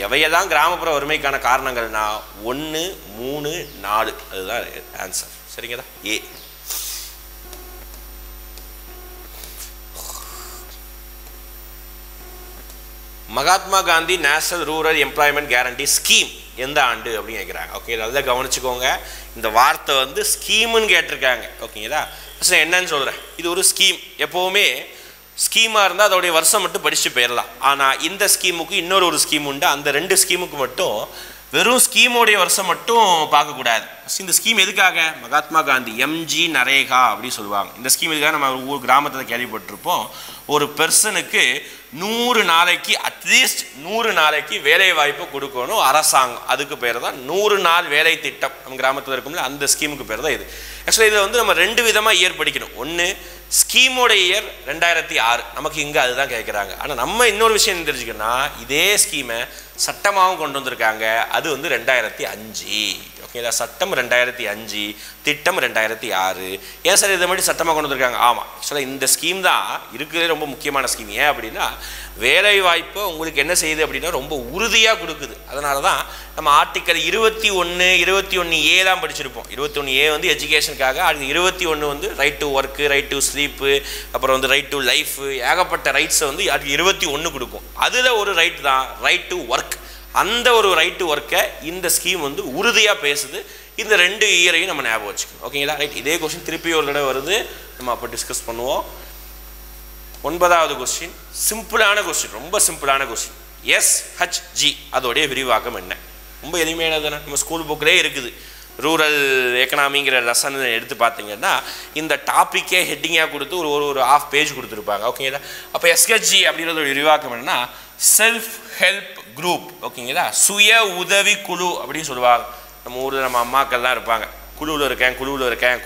எவையெல்லாம் கிராமப்புற வறுமைக்கான காரணங்கள்னா 1, 3, 4 அதுதான் ஆன்சர். சரிங்களா, ஏ. Mahatma Gandhi national rural employment guarantee scheme எந்த ஆண்டு அப்படின்னு கேட்குறாங்க. ஓகே, நல்லா கவனிச்சுக்கோங்க. இந்த வார்த்தை வந்து ஸ்கீமுன்னு கேட்டிருக்காங்க. ஓகேங்களா, ஃபஸ்ட்டு என்னன்னு சொல்கிறேன். இது ஒரு ஸ்கீம். எப்போவுமே ஸ்கீமாக இருந்தால் அதோடைய வருஷம் மட்டும் படிச்சுட்டு போயிடலாம். ஆனால் இந்த ஸ்கீமுக்கு இன்னொரு ஸ்கீம் உண்டு. அந்த 2 ஸ்கீமுக்கு மட்டும் வெறும் ஸ்கீமோடைய வருஷம் மட்டும் பார்க்கக்கூடாது. இந்த ஸ்கீம் எதுக்காக? மகாத்மா காந்தி எம்ஜி நரேகா அப்படின்னு சொல்லுவாங்க. இந்த ஸ்கீம் எதுக்காக? நம்ம ஊர் கிராமத்தில் கேள்விப்பட்டிருப்போம். ஒரு பெர்சனுக்கு 100 நாளைக்கு அட்லீஸ்ட் 100 நாளைக்கு வேலை வாய்ப்பு கொடுக்கணும் அரசாங்கம். அதுக்கு பேர் தான் 100 நாள் வேலை திட்டம். நம்ம கிராமத்தில் இருக்கும்ல, அந்த ஸ்கீமுக்கு பேர் தான் இது. ஆக்சுவலாக இதில் வந்து நம்ம 2 விதமாக இயர் படிக்கணும். ஒன்று ஸ்கீமோட இயர் 2006, நமக்கு இங்கே அதுதான் கேட்குறாங்க. ஆனால் நம்ம இன்னொரு விஷயம் தெரிஞ்சுக்கணும்னா, இதே ஸ்கீமை சட்டமாகவும் கொண்டு வந்திருக்காங்க. அது வந்து 2005. ஓகேங்களா, சட்டம் 2005, திட்டம் 2006. ஏன் சார் இதை மாதிரி சட்டமாக கொண்டு வந்திருக்காங்க? ஆமாம், ஆக்சுவலாக இந்த ஸ்கீம் தான் இருக்கிறதே ரொம்ப முக்கியமான ஸ்கீம். ஏன் அப்படின்னா, வேலை வாய்ப்பை உங்களுக்கு என்ன செய்யுது அப்படின்னா ரொம்ப உறுதியாக கொடுக்குது. அதனால தான் நம்ம ஆர்டிக்கல் 21, 21A தான் படிச்சிருப்போம். 21A வந்து எஜுகேஷனுக்காக, அது 21 வந்து right to work, right to sleep, அப்புறம் வந்து ரைட் டு லைஃபு, ஏகப்பட்ட ரைட்ஸை வந்து அது 21 கொடுக்கும். அதில் ஒரு ரைட் தான் ரைட் டு ஒர்க். அந்த ஒரு ரைட் டு ஒர்க்கை இந்த ஸ்கீம் வந்து உறுதியாக பேசுது. இந்த 2 இயரையும் நம்ம ஞாபகம் வச்சுக்கணும். ஓகேங்களா, ரைட். இதே கொஸ்டின் திருப்பி ஒரு தடவை வருது, நம்ம அப்போ டிஸ்கஸ் பண்ணுவோம். 9வது கொஸ்டின் சிம்பிளான கொஸ்டின், ரொம்ப சிம்பிளான கொஸ்டின். SHG அதோடைய விரிவாக்கம் என்ன? ரொம்ப எளிமையானது தானே, நம்ம ஸ்கூல் புக்கிலே இருக்குது. ரூரல் எக்கனாமிங்கிற லெசன் எடுத்து பார்த்தீங்கன்னா இந்த டாப்பிக்கே ஹெட்டிங்காக கொடுத்து ஒரு ½ பேஜ் கொடுத்துருப்பாங்க. ஓகேங்களா, அப்போ SHG அப்படிங்கிறத விரிவாக்கம் என்னன்னா செல்ஃப் ஹெல்ப் குரூப். ஓகேங்களா, சுய உதவி குழு அப்படின்னு சொல்லுவாங்க. நம்ம ஊரில் நம்ம அம்மாக்கள்லாம் இருப்பாங்க, குழுவில் இருக்கேன்,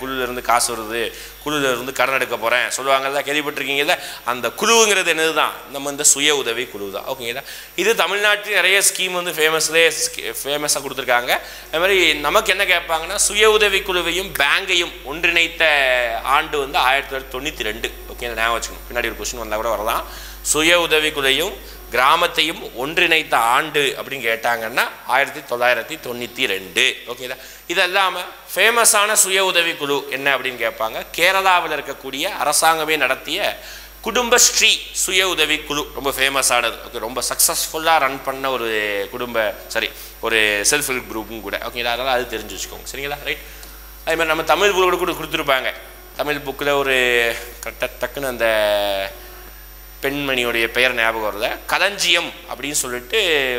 குழுவிலேருந்து காசு வருது, குழுவிலேருந்து கடன் எடுக்க போகிறேன் சொல்லுவாங்கல்ல, கேள்விப்பட்டிருக்கீங்கல்ல. அந்த குழுங்கிறது என்னது தான்? நம்ம இந்த சுய உதவி குழு தான். ஓகேங்களா, இது தமிழ்நாட்டில் நிறைய ஸ்கீம் வந்து ஃபேமஸாக கொடுத்துருக்காங்க. அது மாதிரி நமக்கு என்ன கேட்பாங்கன்னா, சுய உதவி குழுவையும் பேங்கையும் ஒன்றிணைத்த ஆண்டு வந்து 1992. ஓகே, ஞாபகம் வச்சுக்கணும். பின்னாடி ஒரு கொஸ்டின் வந்தால் கூட வரலாம். சுய உதவி குழுவையும் கிராமத்தையும் ஒன்றிணைத்த ஆண்டு அப்படின்னு கேட்டாங்கன்னா 1992. ஓகேதா, இது இல்லாமல் ஃபேமஸான சுய உதவி குழு என்ன அப்படின்னு கேட்பாங்க. கேரளாவில் இருக்கக்கூடிய அரசாங்கமே நடத்திய குடும்பஸ்ரீ சுய உதவி குழு ரொம்ப ஃபேமஸானது. ஓகே, ரொம்ப சக்ஸஸ்ஃபுல்லாக ரன் பண்ண ஒரு செல்ஃப் ஹெல்ப் குரூப்பும் கூட. ஓகேங்களா, அதனால் அது தெரிஞ்சு வச்சுக்கோங்க. சரிங்களா, ரைட். அதே மாதிரி நம்ம தமிழ் புக்கில் கூட கொடுத்துருப்பாங்க. தமிழ் புக்கில் ஒரு டக்குன்னு அந்த பெண்மணியுடைய பெயர் ஞாபகம் வருது. களஞ்சியம் அப்படின்னு சொல்லிட்டு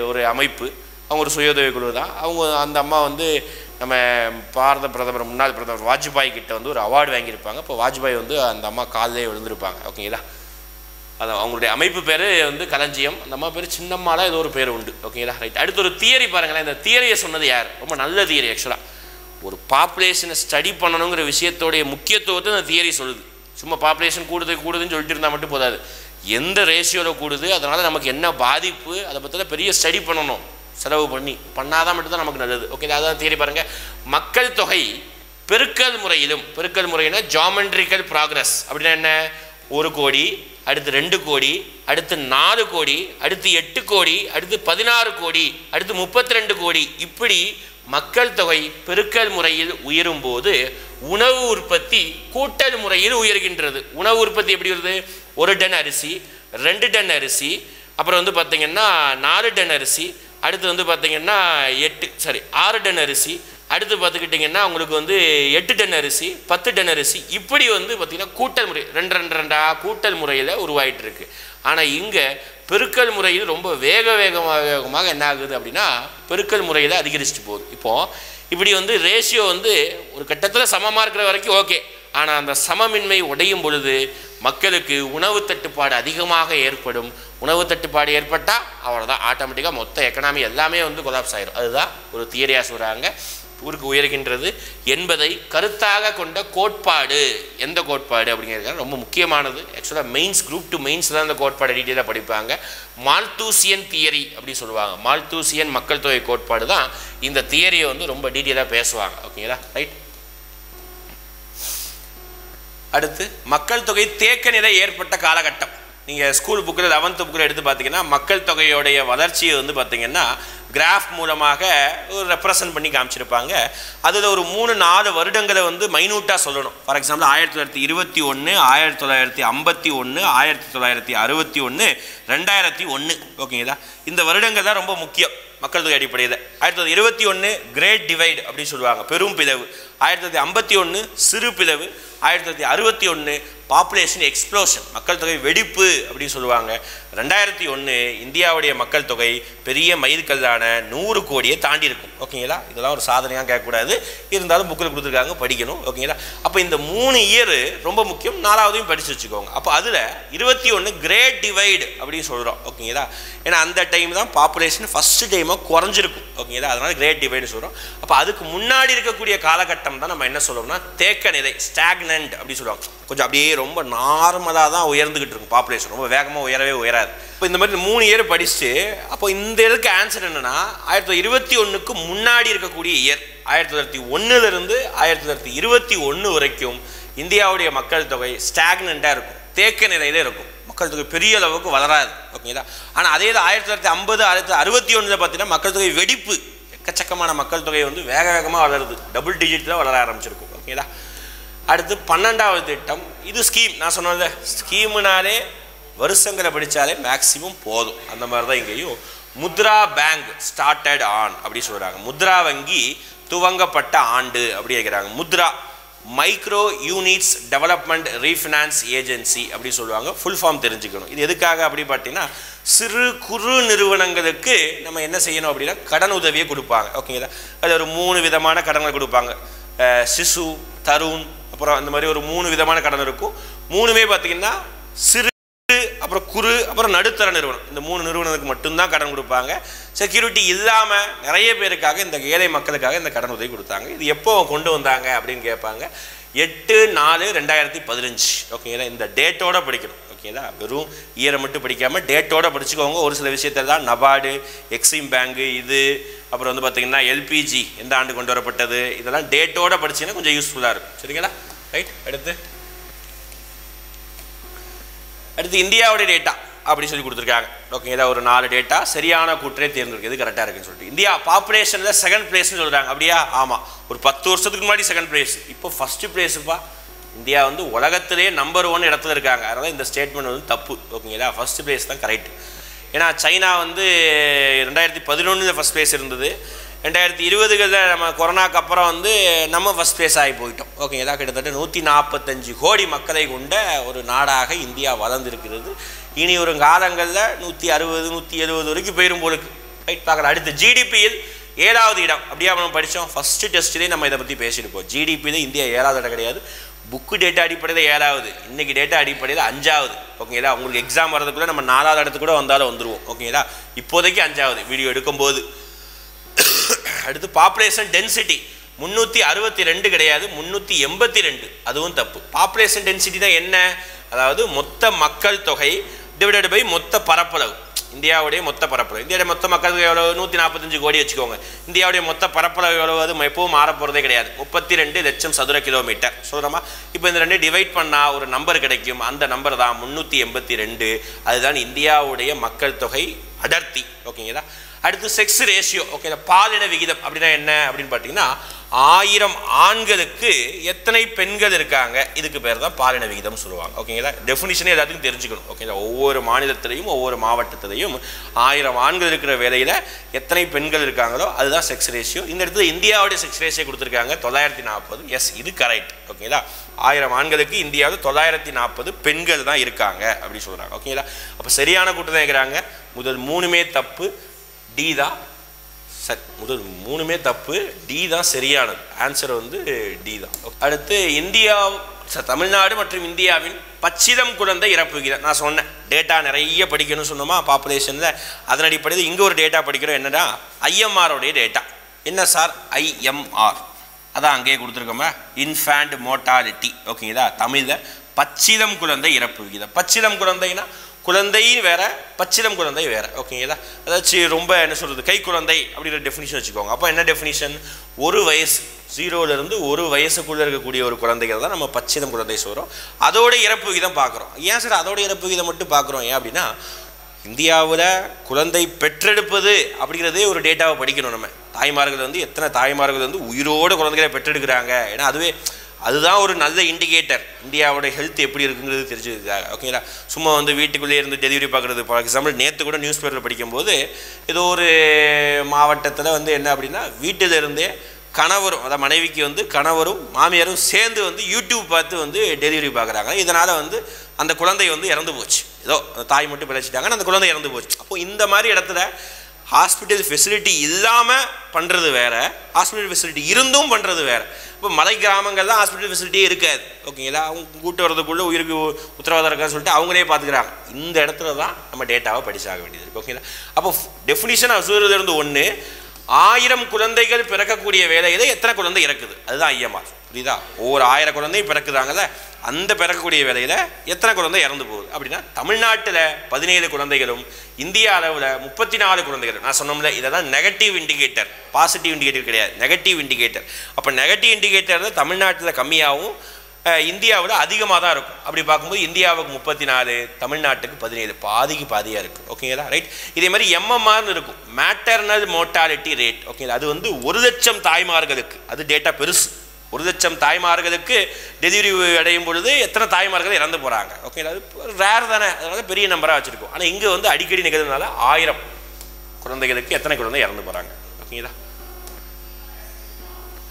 ஒரு அமைப்பு, அவங்க ஒரு சுய உதவி குழு தான். அவங்க அந்த அம்மா வந்து நம்ம பாரத பிரதமர், முன்னாள் பிரதமர் வாஜ்பாய் கிட்ட வந்து ஒரு அவார்டு வாங்கியிருப்பாங்க. இப்போ வாஜ்பாய் வந்து அந்த அம்மா காலிலே விழுந்திருப்பாங்க. ஓகேங்களா, அது அவங்களுடைய அமைப்பு பேர் வந்து களஞ்சியம். அந்த அம்மா பேர் சின்னம்மாலாம் ஏதோ ஒரு பேர் உண்டு. ஓகேங்களா, ரைட். அடுத்து ஒரு தியரி பாருங்களேன். இந்த தியரியை சொன்னது யார்? ரொம்ப நல்ல தியரி. ஆக்சுவலாக ஒரு பாப்புலேஷனை ஸ்டடி பண்ணணுங்கிற விஷயத்தோடைய முக்கியத்துவத்தை இந்த தியரி சொல்லுது. சும்மா பாப்புலேஷன் கூடுதுன்னு சொல்லிட்டு இருந்தால் மட்டும் போதாது. எந்த ரேஷியோவில் கூடுது, அதனால் நமக்கு என்ன பாதிப்பு, அதை பற்றின பெரிய ஸ்டடி பண்ணணும். செலவு பண்ணாதான் மட்டும்தான் நமக்கு நல்லது. ஓகே, அதான் தியரி பாருங்கள். மக்கள் தொகை பெருக்கல் முறையினா ஜாமெட்ரிக்கல் ப்ராக்ரஸ் அப்படின்னா என்ன? 1 கோடி, அடுத்து 2 கோடி, அடுத்து 4 கோடி, அடுத்து 8 கோடி, அடுத்து 16 கோடி, அடுத்து 32 கோடி, இப்படி மக்கள் தொகை பெருக்கல் முறையில் உயரும் போது உணவு உற்பத்தி கூட்டல் முறையில் உயர்கின்றது. உணவு உற்பத்தி எப்படி வருது? 1 டன் அரிசி, 2 டன் அரிசி, அப்புறம் வந்து பார்த்திங்கன்னா 4 டன் அரிசி, அடுத்து வந்து பார்த்திங்கன்னா 6 டன் அரிசி, அடுத்து பார்த்துக்கிட்டிங்கன்னா உங்களுக்கு வந்து 8 டன் அரிசி, 10 டன் அரிசி, இப்படி வந்து பார்த்திங்கன்னா கூட்டல் முறை 2 கூட்டல் முறையில் உருவாயிட்டு இருக்கு. ஆனால் இங்கே பெருக்கல் முறையில் ரொம்ப வேகமாக என்ன ஆகுது அப்படின்னா பெருக்கல் முறையில் அதிகரிச்சுட்டு போகுது. இப்போது இப்படி வந்து ரேஷியோ வந்து ஒரு கட்டத்தில் சமமாக இருக்கிற வரைக்கும் ஓகே. ஆனால் அந்த சமமின்மை உடையும் பொழுது மக்களுக்கு உணவு தட்டுப்பாடு அதிகமாக ஏற்படும். உணவு தட்டுப்பாடு ஏற்பட்டால் அவ்வளோதான், ஆட்டோமேட்டிக்காக மொத்த எக்கனாமி எல்லாமே வந்து கொலாப்ஸ் ஆயிடும். அதுதான் ஒரு தியரியாக சொல்கிறாங்க. ஊருக்கு உயர்கின்றது என்பதை கருத்தாக கொண்ட கோட்பாடு. எந்த கோட்பாடு அப்படிங்கிறது ரொம்ப முக்கியமானது. ஆக்சுவலாக மெயின்ஸ், குரூப் 2 மெயின்ஸ் தான் இந்த கோட்பாடு டீட்டெயிலாக படிப்பாங்க. மால்தூசியன் தியரி அப்படி சொல்லுவாங்க. மால்தூசியன் மக்கள் தொகை கோட்பாடு தான் இந்த தியரியை வந்து ரொம்ப டீட்டெயிலாக பேசுவாங்க. ஓகேங்களா, ரைட். அடுத்து மக்கள் தொகை தேக்க நிலை ஏற்பட்ட காலகட்டம். நீங்கள் ஸ்கூல் புக்கில் 11th புக்கில் எடுத்து பார்த்தீங்கன்னா மக்கள் தொகையோடைய வளர்ச்சியை வந்து பார்த்திங்கன்னா கிராஃப் மூலமாக ஒரு ரெப்ரசன்ட் பண்ணி காமிச்சிருப்பாங்க. அதில் ஒரு 3-4 வருடங்களை வந்து மைனூட்டாக சொல்லணும். For example 1921, 1951, 1961, 2001. ஓகேங்களா, இந்த வருடங்கள் தான் ரொம்ப முக்கியம். மக்கள் தொகை அடிப்படையில். 1921 கிரேட் டிவைட் அப்படின்னு சொல்லுவாங்க, பெரும் பிளவு. 1951 சிறு பிளவு. 1961 பாப்புலேஷன் எக்ஸ்ப்ளோஷன், மக்கள் தொகை வெடிப்பு அப்படின்னு சொல்லுவாங்க. 2001 இந்தியாவுடைய மக்கள் தொகை பெரிய மைல்கல்லான 100 கோடியை தாண்டி இருக்கும். ஓகேங்களா, இதெல்லாம் ஒரு சாதனையாக கேட்கக்கூடாது, இருந்தாலும் புக்கில் கொடுத்துருக்காங்க, படிக்கணும். ஓகேங்களா, அப்போ இந்த 3 இயர் ரொம்ப முக்கியம், 4வதையும் படித்து வச்சுக்கோங்க. அப்போ அதில் 21 கிரேட் டிவைடு அப்படின்னு சொல்கிறோம். ஓகேங்களா, ஏன்னா அந்த டைம் தான் பாப்புலேஷன் ஃபஸ்ட்டு டைமாக குறைஞ்சிருக்கும். ஓகேங்களா, அதனால் கிரேட் டிவைடு சொல்கிறோம். அப்போ அதுக்கு முன்னாடி இருக்கக்கூடிய காலகட்டம் தான் நம்ம என்ன சொல்லுவோம்னா தேக்க நிலை, ஸ்டாக்னன்ட் அப்படின்னு சொல்லுவாங்க. கொஞ்சம் அப்படியே ரொம்ப நார்மலாக தான் உயர்ந்துக்கிட்டு இருக்கும் பாப்புலேஷன், ரொம்ப வேகமாக உயரவே உயராது. இப்போ இந்த மாதிரி 3 இயர் படிச்சுட்டு அப்போ இந்த இதுக்கு ஆன்சர் என்னென்னா 1921க்கு முன்னாடி இருக்கக்கூடிய இயர் 1901 1921 வரைக்கும் இந்தியாவுடைய மக்கள் தொகை ஸ்டாக்னண்ட்டாக இருக்கும், தேக்க நிலையில் இருக்கும், மக்கள் தொகை பெரிய அளவுக்கு வளராது. ஓகேங்களா, ஆனால் அதே 1950 1961 பார்த்தீங்கன்னா மக்கள் தொகை வெடிப்பு, எக்கச்சக்கமான மக்கள் தொகை வந்து வேக வேகமாக வளருது, டபுள் டிஜிட்டில் வளர ஆரம்பிச்சிருக்கும். ஓகேங்களா, அடுத்து 12வது திட்டம், இது ஸ்கீம். நான் சொன்னது ஸ்கீமுனாலே வருஷங்களை படித்தாலே மேக்சிமம் போதும், அந்த மாதிரி தான் இங்கேயும். முத்ரா பேங்க் ஸ்டார்டட் ஆன் அப்படி சொல்கிறாங்க, முத்ரா வங்கி துவங்கப்பட்ட ஆண்டு அப்படி கேட்குறாங்க. Mudra micro units development refinance agency அப்படி சொல்லுவாங்க, ஃபுல் ஃபார்ம் தெரிஞ்சுக்கணும். இது எதுக்காக அப்படி பார்த்தீங்கன்னா சிறு குறு நிறுவனங்களுக்கு நம்ம என்ன செய்யணும் அப்படின்னா கடன் உதவியை கொடுப்பாங்க. ஓகேங்களா, அது ஒரு 3 விதமான கடன்களை கொடுப்பாங்க, சிசு, தருண், அப்புறம் அந்த மாதிரி ஒரு 3 விதமான கடன் இருக்கும். 3மே பார்த்தீங்கன்னா சிறு, அப்புறம் குறு, அப்புறம் நடுத்தர நிறுவனம், இந்த 3 நிறுவனத்துக்கு மட்டும்தான் கடன் கொடுப்பாங்க. செக்யூரிட்டி இல்லாமல் நிறைய பேருக்காக, இந்த ஏழை மக்களுக்காக இந்த கடன் உதவி கொடுத்தாங்க. இது எப்போ கொண்டு வந்தாங்க அப்படின்னு கேட்பாங்க, 8/4/2015. ஓகேங்களா, இந்த டேட்டோட படிக்கணும். ஓகேங்களா, வெறும் இயரை மட்டும் படிக்காமல் டேட்டோட படிச்சுக்கோங்க. ஒரு சில விஷயத்தில் தான் நபார்டு, எக்ஸிம் பேங்கு, இது அப்புறம் வந்து பார்த்திங்கன்னா எல்பிஜி எந்த ஆண்டு கொண்டு வரப்பட்டது, இதெல்லாம் டேட்டோட படிச்சிங்கன்னா கொஞ்சம் யூஸ்ஃபுல்லாக இருக்கும். சரிங்களா, ரைட். அடுத்து இந்தியாவுடைய டேட்டா அப்படி சொல்லி கொடுத்துருக்காங்க. ஓகேங்களா, ஒரு 4 டேட்டா சரியான கூற்றே தேர்ந்தெடுக்கு, எது கரெக்டாக இருக்குன்னு சொல்லிட்டு. இந்தியா பாப்புலேஷனில் செகண்ட் பிளேஸ்னு சொல்கிறாங்க. அப்படியா? ஆமாம், ஒரு 10 வருஷத்துக்கு முன்னாடி செகண்ட் பிளேஸ், இப்போ ஃபஸ்ட்டு பிளேஸுப்பா. இந்தியா வந்து உலகத்திலே நம்பர் 1 இடத்துல இருக்காங்க. அதனால் இந்த ஸ்டேட்மெண்ட் வந்து தப்பு. ஓகேங்களா, ஃபஸ்ட்டு பிளேஸ் தான் கரெக்ட். ஏன்னா சைனா வந்து 2011 ஃபஸ்ட் பிளேஸ் இருந்தது, 2020 நம்ம கொரோனாக்கு அப்புறம் வந்து நம்ம ஃபஸ்ட் பிளேஸ் ஆகி போயிட்டோம். ஓகேங்களா, கிட்டத்தட்ட 145 கோடி மக்களை கொண்ட ஒரு நாடாக இந்தியா வளர்ந்துருக்கிறது. இனி ஒரு காலங்களில் 160 170 வரைக்கும் போயிடும் போலுக்கு. ரைட், பார்க்கலாம். அடுத்து ஜிடிபியில் 7வது இடம். அப்படியே நம்ம படித்தோம், ஃபஸ்ட்டு டெஸ்ட்லேயே நம்ம இதை பற்றி பேசியிருப்போம். ஜிடிபியில் இந்தியா 7வது இடம் கிடையாது, புக்கு டேட்டா அடிப்படையில் 7வது, இன்றைக்கி டேட்டா அடிப்படையில் 5வது. ஓகேங்களா, உங்களுக்கு எக்ஸாம் வரதுக்குள்ளே நம்ம 4வது இடத்துக்கு கூட வந்தாலும் வந்துடுவோம். ஓகேங்களா, இப்போதைக்கு 5வது வீடியோ எடுக்கும்போது. அடுத்து பாப்புலேஷன் டென்சிட்டி 362 கிடையாது, 382, அதுவும் தப்பு. பாப்புலேஷன் டென்சிட்டி தான் என்ன, அதாவது மொத்த மக்கள் தொகை டிவைடட் பை மொத்த பரப்பளவு. இந்தியாவுடைய மொத்த பரப்பளவு, இந்தியாவுடைய மொத்த மக்கள் தொகை எவ்வளவு? 145 கோடி வச்சுக்கோங்க. இந்தியாவுடைய மொத்த பரப்பளவு எவ்வளவு? அது எப்பவும் மாற போகிறதே கிடையாது, 32 லட்சம் சதுர கிலோமீட்டர் சொல்கிறோமா. இப்போ இந்த 2 டிவைட் பண்ணால் ஒரு நம்பர் கிடைக்கும், அந்த நம்பர் தான் 382. அதுதான் இந்தியாவுடைய மக்கள் தொகை அடர்த்தி. ஓகேங்களா, அடுத்து செக்ஸ் ரேஷியோ. ஓகே, பாலின விகிதம் அப்படின்னா என்ன அப்படின்னு பார்த்தீங்கன்னா 1000 ஆண்களுக்கு எத்தனை பெண்கள் இருக்காங்க, இதுக்கு பேர் தான் பாலின விகிதம் சொல்லுவாங்க. ஓகேங்களா, டெஃபினிஷனே எல்லாத்துக்கும் தெரிஞ்சுக்கணும். ஓகேங்களா, ஒவ்வொரு மாநிலத்திலையும் ஒவ்வொரு மாவட்டத்திலையும் 1000 ஆண்கள் இருக்கிற வேலையில் எத்தனை பெண்கள் இருக்காங்களோ அதுதான் செக்ஸ் ரேஷியோ. இந்த இடத்துல இந்தியாவுடைய செக்ஸ் ரேஷியோ கொடுத்துருக்காங்க 940. எஸ், இது கரெக்ட். ஓகேங்களா, 1000 ஆண்களுக்கு இந்தியாவில் 940 பெண்கள் தான் இருக்காங்க அப்படி சொல்கிறாங்க. ஓகேங்களா, அப்போ சரியான கூட்டம் தான் கேட்குறாங்க. முதல் 3மே தப்பு, டி தான் சரி. முதல் 3மே தப்பு, டி தான் சரியானது. ஆன்சர் வந்து டி தான். அடுத்து இந்தியா, தமிழ்நாடு மற்றும் இந்தியாவின் பச்சிளம் குழந்தை இறப்பு விகிதம். நான் சொன்னேன் டேட்டா நிறைய படிக்கணும்னு சொன்னோமா பாப்புலேஷனில், அதன் அடிப்படையில் இங்கே ஒரு டேட்டா படிக்கிறோம். என்னன்னா ஐஎம்ஆரோடைய டேட்டா. என்ன சார் ஐஎம்ஆர்? அதான் அங்கேயே கொடுத்துருக்கோமா, இன்ஃபேண்ட் மோர்டாலிட்டி. ஓகேங்களா, தமிழில் பச்சிளம் குழந்தை இறப்பு விகிதம். பச்சிளம் குழந்தைனா குழந்தை வேற, பச்சிளம் குழந்தை வேற. ஓகேங்களா, அதாச்சும் ரொம்ப என்ன சொல்கிறது, கை குழந்தை அப்படிங்கிற டெஃபினிஷன் வச்சுக்கோங்க. அப்போ என்ன டெஃபினிஷன், 1 வயசு 0லேருந்து 1 வயசுக்குள்ளே இருக்கக்கூடிய ஒரு குழந்தைகள் தான் நம்ம பச்சிளம் குழந்தை சொல்கிறோம். அதோட இறப்பு விகிதம் பார்க்குறோம். ஏன் சார் அதோட இறப்பு விகிதம் மட்டும் பார்க்குறோம்? ஏன் அப்படின்னா இந்தியாவில் குழந்தை பெற்றெடுப்பது அப்படிங்கிறதே ஒரு டேட்டாவை படிக்கணும். நம்ம தாய்மார்கள் வந்து எத்தனை தாய்மார்கள் வந்து உயிரோடு குழந்தைகளை பெற்றெடுக்கிறாங்க. ஏன்னா அதுவே அதுதான் ஒரு நல்ல இண்டிகேட்டர் இந்தியாவோட ஹெல்த் எப்படி இருக்குங்கிறது தெரிஞ்சுக்காங்க. ஓகேங்களா? சும்மா வந்து வீட்டுக்குள்ளேயே இருந்து டெலிவரி பார்க்குறது. ஃபார் எக்ஸாம்பிள் நேற்று கூட நியூஸ் பேப்பரில் படிக்கும்போது ஏதோ ஒரு மாவட்டத்தில் வந்து என்ன அப்படின்னா வீட்டிலிருந்தே கணவரும் அதாவது மனைவிக்கு வந்து கணவரும் மாமியாரும் சேர்ந்து வந்து யூடியூப் பார்த்து வந்து டெலிவரி பார்க்குறாங்க. இதனால் வந்து அந்த குழந்தை வந்து இறந்து போச்சு. ஏதோ தாய் மட்டும் பிழைச்சிட்டாங்க, அந்த குழந்தை இறந்து போச்சு. அப்போது இந்த மாதிரி இடத்துல ஹாஸ்பிட்டல் ஃபெசிலிட்டி இல்லாமல் பண்ணுறது வேறு, ஹாஸ்பிட்டல் ஃபெசிலிட்டி இருந்தும் பண்ணுறது வேறு. இப்போ மலை கிராமங்கள் தான் ஹாஸ்பிட்டல் ஃபெசிலிட்டியே இருக்காது. ஓகேங்களா? அவங்க கூட்டு வரதுக்குள்ளே உயிருக்கு உத்தரவாதம் இருக்கான்னு சொல்லிட்டு அவங்களே பார்த்துக்கிறாங்க. இந்த இடத்துல தான் நம்ம டேட்டாவை படிச்சாக வேண்டியது இருக்குது. ஓகேங்களா? அப்போ டெஃபினிஷன் சொல்கிறதுலேருந்து ஒன்று, 1000 குழந்தைகள் பிறக்கக்கூடிய வேலையில் எத்தனை குழந்தை இறக்குது அதுதான் ஐஎம்ஆர். புரியுதா? ஒவ்வொரு 1000 குழந்தையும் பிறக்குதாங்கல்ல, அந்த பிறக்கக்கூடிய வேலையில் எத்தனை குழந்தை இறந்து போகுது அப்படின்னா தமிழ்நாட்டில் 17 குழந்தைகளும் இந்திய அளவில் 34 குழந்தைகளும். நான் சொன்னோம்ல, இதெல்லாம் நெகட்டிவ் இண்டிகேட்டர், பாசிட்டிவ் இண்டிகேட்டர் கிடையாது, நெகட்டிவ் இண்டிகேட்டர். அப்போ நெகட்டிவ் இண்டிகேட்டர் தான் தமிழ்நாட்டில் கம்மியாகவும் இந்தியாவில் அதிகமாக தான் இருக்கும். அப்படி பார்க்கும்போது இந்தியாவுக்கு 34, தமிழ்நாட்டுக்கு 17, பாதிக்கு பாதியாக இருக்குது. ஓகேங்களா? ரைட். இதே மாதிரி எம்எம்ஆர்னு இருக்கும், மேட்டர்னல் மோர்டாலிட்டி ரேட். ஓகேங்களா? அது வந்து 1,00,000 தாய்மார்களுக்கு அது டேட்டா பெருசு. 1,00,000 தாய்மார்களுக்கு டெலிவரி அடையும் பொழுது எத்தனை தாய்மார்கள் இறந்து போகிறாங்க. ஓகேங்களா? அது ரேர் தானே, அதனால பெரிய நம்பராக வச்சுருக்கோம். ஆனால் இங்கே வந்து அடிக்கடி நிகழ்ந்ததுனால 1000 குழந்தைகளுக்கு எத்தனை குழந்தை இறந்து போகிறாங்க. ஓகேங்களா?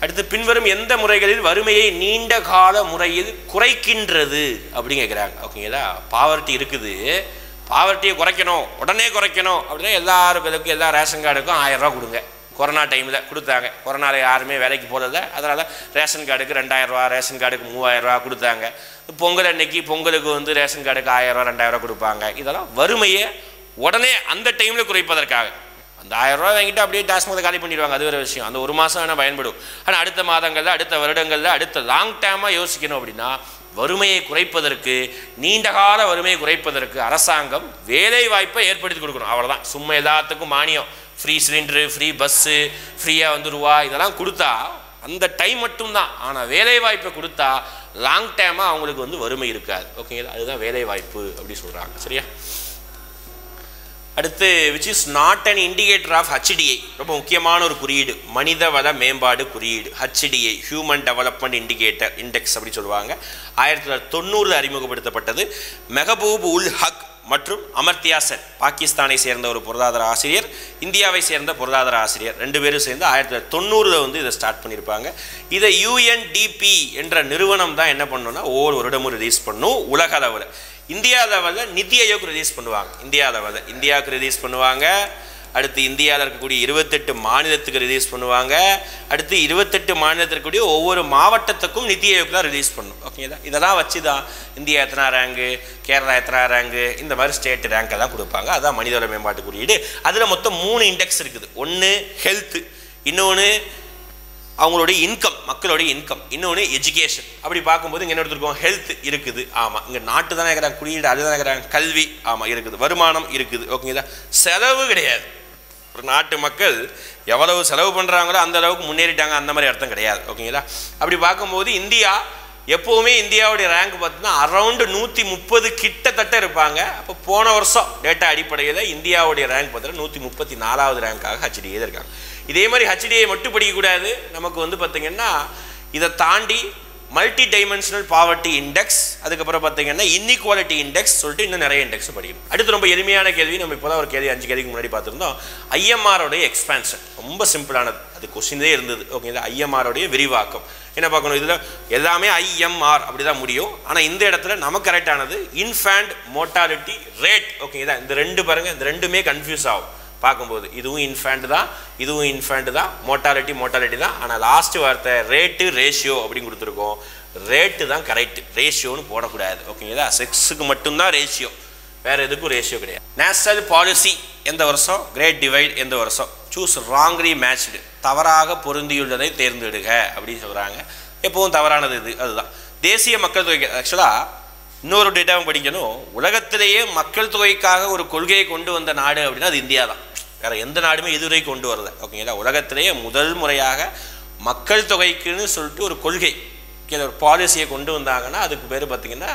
அடுத்து, பின்வரும் எந்த முறைகளில் வறுமையை நீண்ட கால முறையில் குறைக்கின்றது அப்படின்னு கேட்குறாங்க. ஓகேங்களா? பாவர்ட்டி இருக்குது, பாவர்ட்டியை குறைக்கணும், உடனே குறைக்கணும் அப்படின்னா எல்லாருக்கும் எல்லா ரேஷன் கார்டுக்கும் 1000 ரூபா கொடுங்க. கொரோனா டைமில் கொடுத்தாங்க. கொரோனாவில் யாருமே வேலைக்கு போகிறதில்ல, அதனால் ரேஷன் கார்டுக்கு 2000 ரூபா, ரேஷன் கார்டுக்கு 3000 ரூபா கொடுத்தாங்க. பொங்கல் அன்னைக்கு பொங்கலுக்கு வந்து ரேஷன் கார்டுக்கு 1000 ரூபா 2000 ரூபா கொடுப்பாங்க. இதெல்லாம் வறுமையை உடனே அந்த டைமில் குறைப்பதற்காக. அந்த 1000 ரூபா வாங்கிட்டு அப்படியே டாஸ்மாக் காலி பண்ணிடுவாங்க, அது வேறு விஷயம். அந்த ஒரு மாதம் ஆனால் பயன்படும். ஆனால் அடுத்த மாதங்களில், அடுத்த வருடங்களில், அடுத்த லாங் டேர்மாக யோசிக்கணும். அப்படின்னா வறுமையை குறைப்பதற்கு, நீண்டகால வறுமையை குறைப்பதற்கு அரசாங்கம் வேலை வாய்ப்பை ஏற்படுத்தி கொடுக்கணும். அவ்வளோதான். சும்மா எல்லாத்துக்கும் மானியம், ஃப்ரீ சிலிண்டரு, ஃப்ரீ பஸ்ஸு, ஃப்ரீயாக வந்து ரூபா இதெல்லாம் கொடுத்தா அந்த டைம் மட்டும்தான். ஆனால் வேலை வாய்ப்பை கொடுத்தா லாங் டேர்மாக அவங்களுக்கு வந்து வறுமை இருக்காது. ஓகேங்களா? அதுதான் வேலை வாய்ப்பு அப்படி சொல்கிறாங்க. சரியா? அடுத்து, which is not an indicator of HDI. ரொம்ப முக்கியமான ஒரு குறியீடு, மனித வள மேம்பாடு குறியீடு. HDI, human development indicator index அப்படி சொல்லுவாங்க. 1990 அறிமுகப்படுத்தப்பட்டது. மெஹபூப் உல் ஹக் மற்றும் அமர்த்தியா சென், பாகிஸ்தானை சேர்ந்த ஒரு பொருளாதார ஆசிரியர், இந்தியாவை சேர்ந்த பொருளாதார ஆசிரியர், 2 பேரும் சேர்ந்து 1990 வந்து இதை ஸ்டார்ட் பண்ணியிருப்பாங்க. இதை UNDP என்ற நிறுவனம் தான் என்ன பண்ணணும்னா ஒவ்வொரு வருடமும் ரிலீஸ் பண்ணும். உலக அளவில், இந்தியா லெவலில் நிதி ஆயோக் ரிலீஸ் பண்ணுவாங்க. இந்தியா லெவலில் இந்தியாவுக்கு ரிலீஸ் பண்ணுவாங்க. அடுத்து இந்தியாவில் இருக்கக்கூடிய 28 மாநிலத்துக்கு ரிலீஸ் பண்ணுவாங்க. அடுத்து 28 மாநிலத்தில் இருக்கக்கூடிய ஒவ்வொரு மாவட்டத்துக்கும் நிதி ஆயோக் தான் ரிலீஸ் பண்ணும். ஓகேங்களா? இதெல்லாம் வச்சு தான் இந்தியா எத்தனை ரேங்கு, கேரளா எத்தனை ரேங்கு, இந்த மாதிரி ஸ்டேட் ரேங்க் எல்லாம் கொடுப்பாங்க. அதுதான் மனிதவள மேம்பாட்டு குறியீடு. அதில் மொத்தம் 3 இண்டெக்ஸ் இருக்குது. ஒன்று ஹெல்த்து, இன்னொன்று அவங்களுடைய இன்கம், மக்களுடைய இன்கம், இன்னொன்று எஜுகேஷன். அப்படி பார்க்கும்போது இங்கே என்ன எடுத்துருக்கோம்? ஹெல்த் இருக்குது. ஆமாம். இங்கே நாட்டு தானே இருக்கிறாங்க, குறியீடு அதுதானே இருக்கிறாங்க. கல்வி ஆமாம் இருக்குது. வருமானம் இருக்குது. ஓகேங்களா? செலவு கிடையாது. ஒரு நாட்டு மக்கள் எவ்வளவு செலவு பண்ணுறாங்களோ அந்த அளவுக்கு முன்னேறிட்டாங்க, அந்த மாதிரி அர்த்தம் கிடையாது. ஓகேங்களா? அப்படி பார்க்கும்போது இந்தியா எப்போவுமே இந்தியாவுடைய ரேங்க் பார்த்தீங்கன்னா அரௌண்டு 130 கிட்டத்தட்ட இருப்பாங்க. அப்போ போன வருஷம் டேட்டா அடிப்படையில் இந்தியாவுடைய ரேங்க் பார்த்தீங்கன்னா 134வது ரேங்காக HDI இருக்காங்க. இதே மாதிரி HDI மட்டும் படிக்கக்கூடாது. நமக்கு வந்து பார்த்திங்கன்னா இதை தாண்டி மல்டி டைமென்ஷனல் பாவர்ட்டி இண்டெக்ஸ், அதுக்கப்புறம் பார்த்தீங்கன்னா இன்இக்வாலிட்டி இண்டெக்ஸ் சொல்லிட்டு இன்னும் நிறைய இண்டெக்ஸ் படிக்கணும். அடுத்து ரொம்ப எளிமையான கேள்வி, நம்ம இப்போ தான் ஒரு கேள்வி 5 கேள்விக்கு முன்னாடி பார்த்துருந்தோம். ஐஎம்ஆரோடைய எக்ஸ்பான்ஷன் ரொம்ப சிம்பிளானது, அது கொஸ்டினே இருந்தது. ஓகேங்களா? ஐஎம்ஆரோடைய விரிவாக்கம் என்ன பார்க்கணும்? இதில் எல்லாமே IMR அப்படி தான் முடியும். ஆனால் இந்த இடத்துல நமக்கு கரெக்டானது இன்ஃபேண்ட் மோர்டாலிட்டி ரேட். ஓகேங்களா? இந்த 2 பாருங்கள், இந்த 2மே கன்ஃபியூஸ் ஆகும் பார்க்கும்போது. இதுவும் இன்ஃபேண்ட் தான், இதுவும் இன்ஃபேண்ட் தான், மோர்டாலிட்டி தான். ஆனால் லாஸ்ட் வார்த்தை ரேட்டு ரேஷியோ அப்படின்னு கொடுத்துருக்கோம். ரேட்டு தான் கரெக்ட், ரேஷியோன்னு போடக்கூடாது. ஓகேங்களா? செக்ஸுக்கு மட்டும்தான் ரேஷியோ, வேறு எதுக்கும் ரேஷியோ கிடையாது. நேஷனல் பாலிசி எந்த வருஷம், கிரேட் டிவைட் எந்த வருஷம், சூஸ் ராங்லி மேட்ச்டு, தவறாக பொருந்தியுள்ளதை தேர்ந்தெடுக அப்படின்னு சொல்கிறாங்க. எப்பவும் தவறானது இது, அதுதான். தேசிய மக்கள் தொகை, ஆக்சுவலாக இன்னொரு டேட்டாவும் படிக்கணும். உலகத்திலேயே மக்கள் தொகைக்காக ஒரு கொள்கையை கொண்டு வந்த நாடு அப்படின்னா அது இந்தியா தான். வேறு எந்த நாடுமே இதுவரை கொண்டு வரல. ஓகேங்களா? உலகத்திலேயே முதல் முறையாக மக்கள் தொகைக்குன்னு சொல்லிட்டு ஒரு கொள்கை, ஒரு பாலிசியை கொண்டு வந்தாங்கன்னா அதுக்கு பேர் பார்த்திங்கன்னா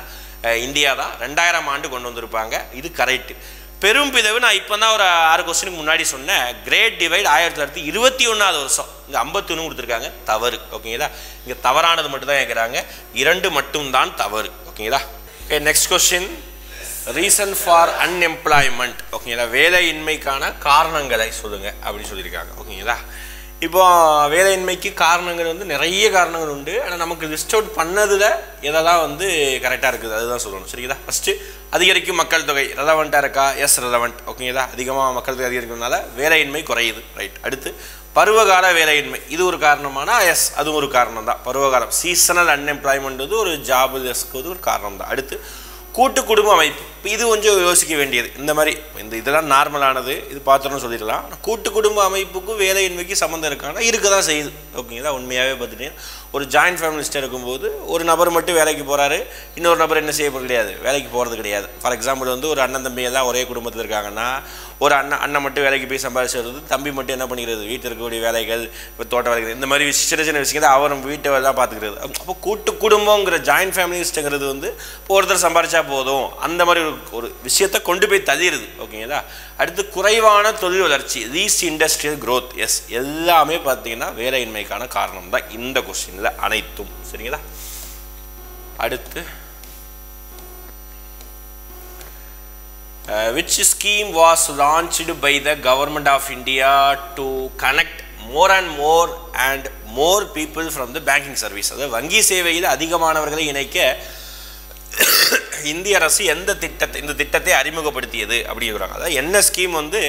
இந்தியா தான். 2000 ஆண்டு கொண்டு வந்திருப்பாங்க. இது கரெக்டு. பெரும்பிதவு நான் இப்போ தான் ஒரு 6 கொஸ்டினுக்கு முன்னாடி சொன்னேன். கிரேட் டிவைட் 1921 வருஷம். இங்கே 51 கொடுத்துருக்காங்க, தவறு. ஓகேங்களா, இங்கே தவறானது மட்டும் தான் கேட்குறாங்க, 2 மட்டும்தான் தவறு. ஓகேங்களா. Okay, next question, reason for unemployment. ஓகேங்களா, வேலையின்மைக்கான காரணங்களை சொல்லுங்கள் அப்படின்னு சொல்லியிருக்காங்க. ஓகேங்களா, இப்போ வேலையின்மைக்கு காரணங்கள் வந்து நிறைய காரணங்கள் உண்டு. ஆனால் நமக்கு லிஸ்ட் அவுட் பண்ணதில் எதெல்லாம் வந்து கரெக்டாக இருக்குது அதுதான் சொல்லணும். சரிங்களா, ஃபஸ்ட்டு அதிகரிக்கும் மக்கள் தொகை ரெலவெண்ட்டாக இருக்கா? Yes, relevant. ஓகேங்களா, அதிகமாக மக்கள் தொகை அதிகரிக்கிறதுனால வேலையின்மை குறையுது. ரைட். அடுத்து பருவகால வேலையின்மை, இது ஒரு காரணமானா எஸ், அதுவும் ஒரு காரணம் தான். பருவகாலம், சீசனல் அன்எம்ப்ளாய்மெண்ட் ஒரு ஜாப் லெஸ்க்கு ஒரு காரணம் தான். அடுத்து கூட்டு குடும்ப அமைப்பு, இது கொஞ்சம் யோசிக்க வேண்டியது. இந்த மாதிரி இதெல்லாம் நார்மலானது, இது பார்த்துன்னு சொல்லிடலாம். ஆனால் கூட்டு குடும்ப அமைப்புக்கும் வேலையின்மைக்கு சம்மந்தம் இருக்கானா இருக்க தான் செய்யுது. ஓகேங்களா, உண்மையாகவே பார்த்துட்டீங்கன்னா ஒரு ஜாயின்ட் ஃபேமிலிஸ்ட்டாக இருக்கும்போது ஒரு நபர் மட்டும் வேலைக்கு போகிறாரு, இன்னொரு நபர் என்ன செய்ய கிடையாது, வேலைக்கு போகிறது கிடையாது. ஃபார் எக்ஸாம்பிள் வந்து ஒரு அண்ணன் தம்பி எல்லாம் ஒரே குடும்பத்தில் இருக்காங்கன்னா ஒரு அண்ணன் மட்டும் வேலைக்கு போய் சம்பாதிச்சு வருது, தம்பி மட்டும் என்ன பண்ணிக்கிறது, வீட்டில் இருக்கக்கூடிய வேலைகள், இப்போ தோட்ட வேலைகள், இந்த மாதிரி சின்ன சின்ன விஷயத்தை அவர் வீட்டை தான் பார்த்துக்கிறது. அப்போ கூட்டு குடும்பங்கிற ஜாயின்ட் ஃபேமிலிஸ்ட்டுங்கிறது வந்து ஒருத்தர் சம்பாதிச்சா போதும் அந்த மாதிரி ஒரு விஷயத்தை கொண்டு போய் தள்ளிடுது. ஓகேங்களா. அடுத்து குறைவான தொழில் வளர்ச்சி, லீஸ்ட் இண்டஸ்ட்ரியல் க்ரோத். எஸ், எல்லாமே பார்த்தீங்கன்னா வேலையின்மைக்கான காரணம் தான் இந்த கொஸ்டினில் அனைத்தும். சரிங்களா. அடுத்து which scheme was launched by the government of India to connect more and more people from the banking service? அதாவது வங்கி சேவையில் அதிகமானவர்களை இணைக்க இந்திய அரசு இந்த திட்டத்தை அறிமுகப்படுத்தியது அப்படிங்கிறாங்க. அதாவது என்ன ஸ்கீம் வந்து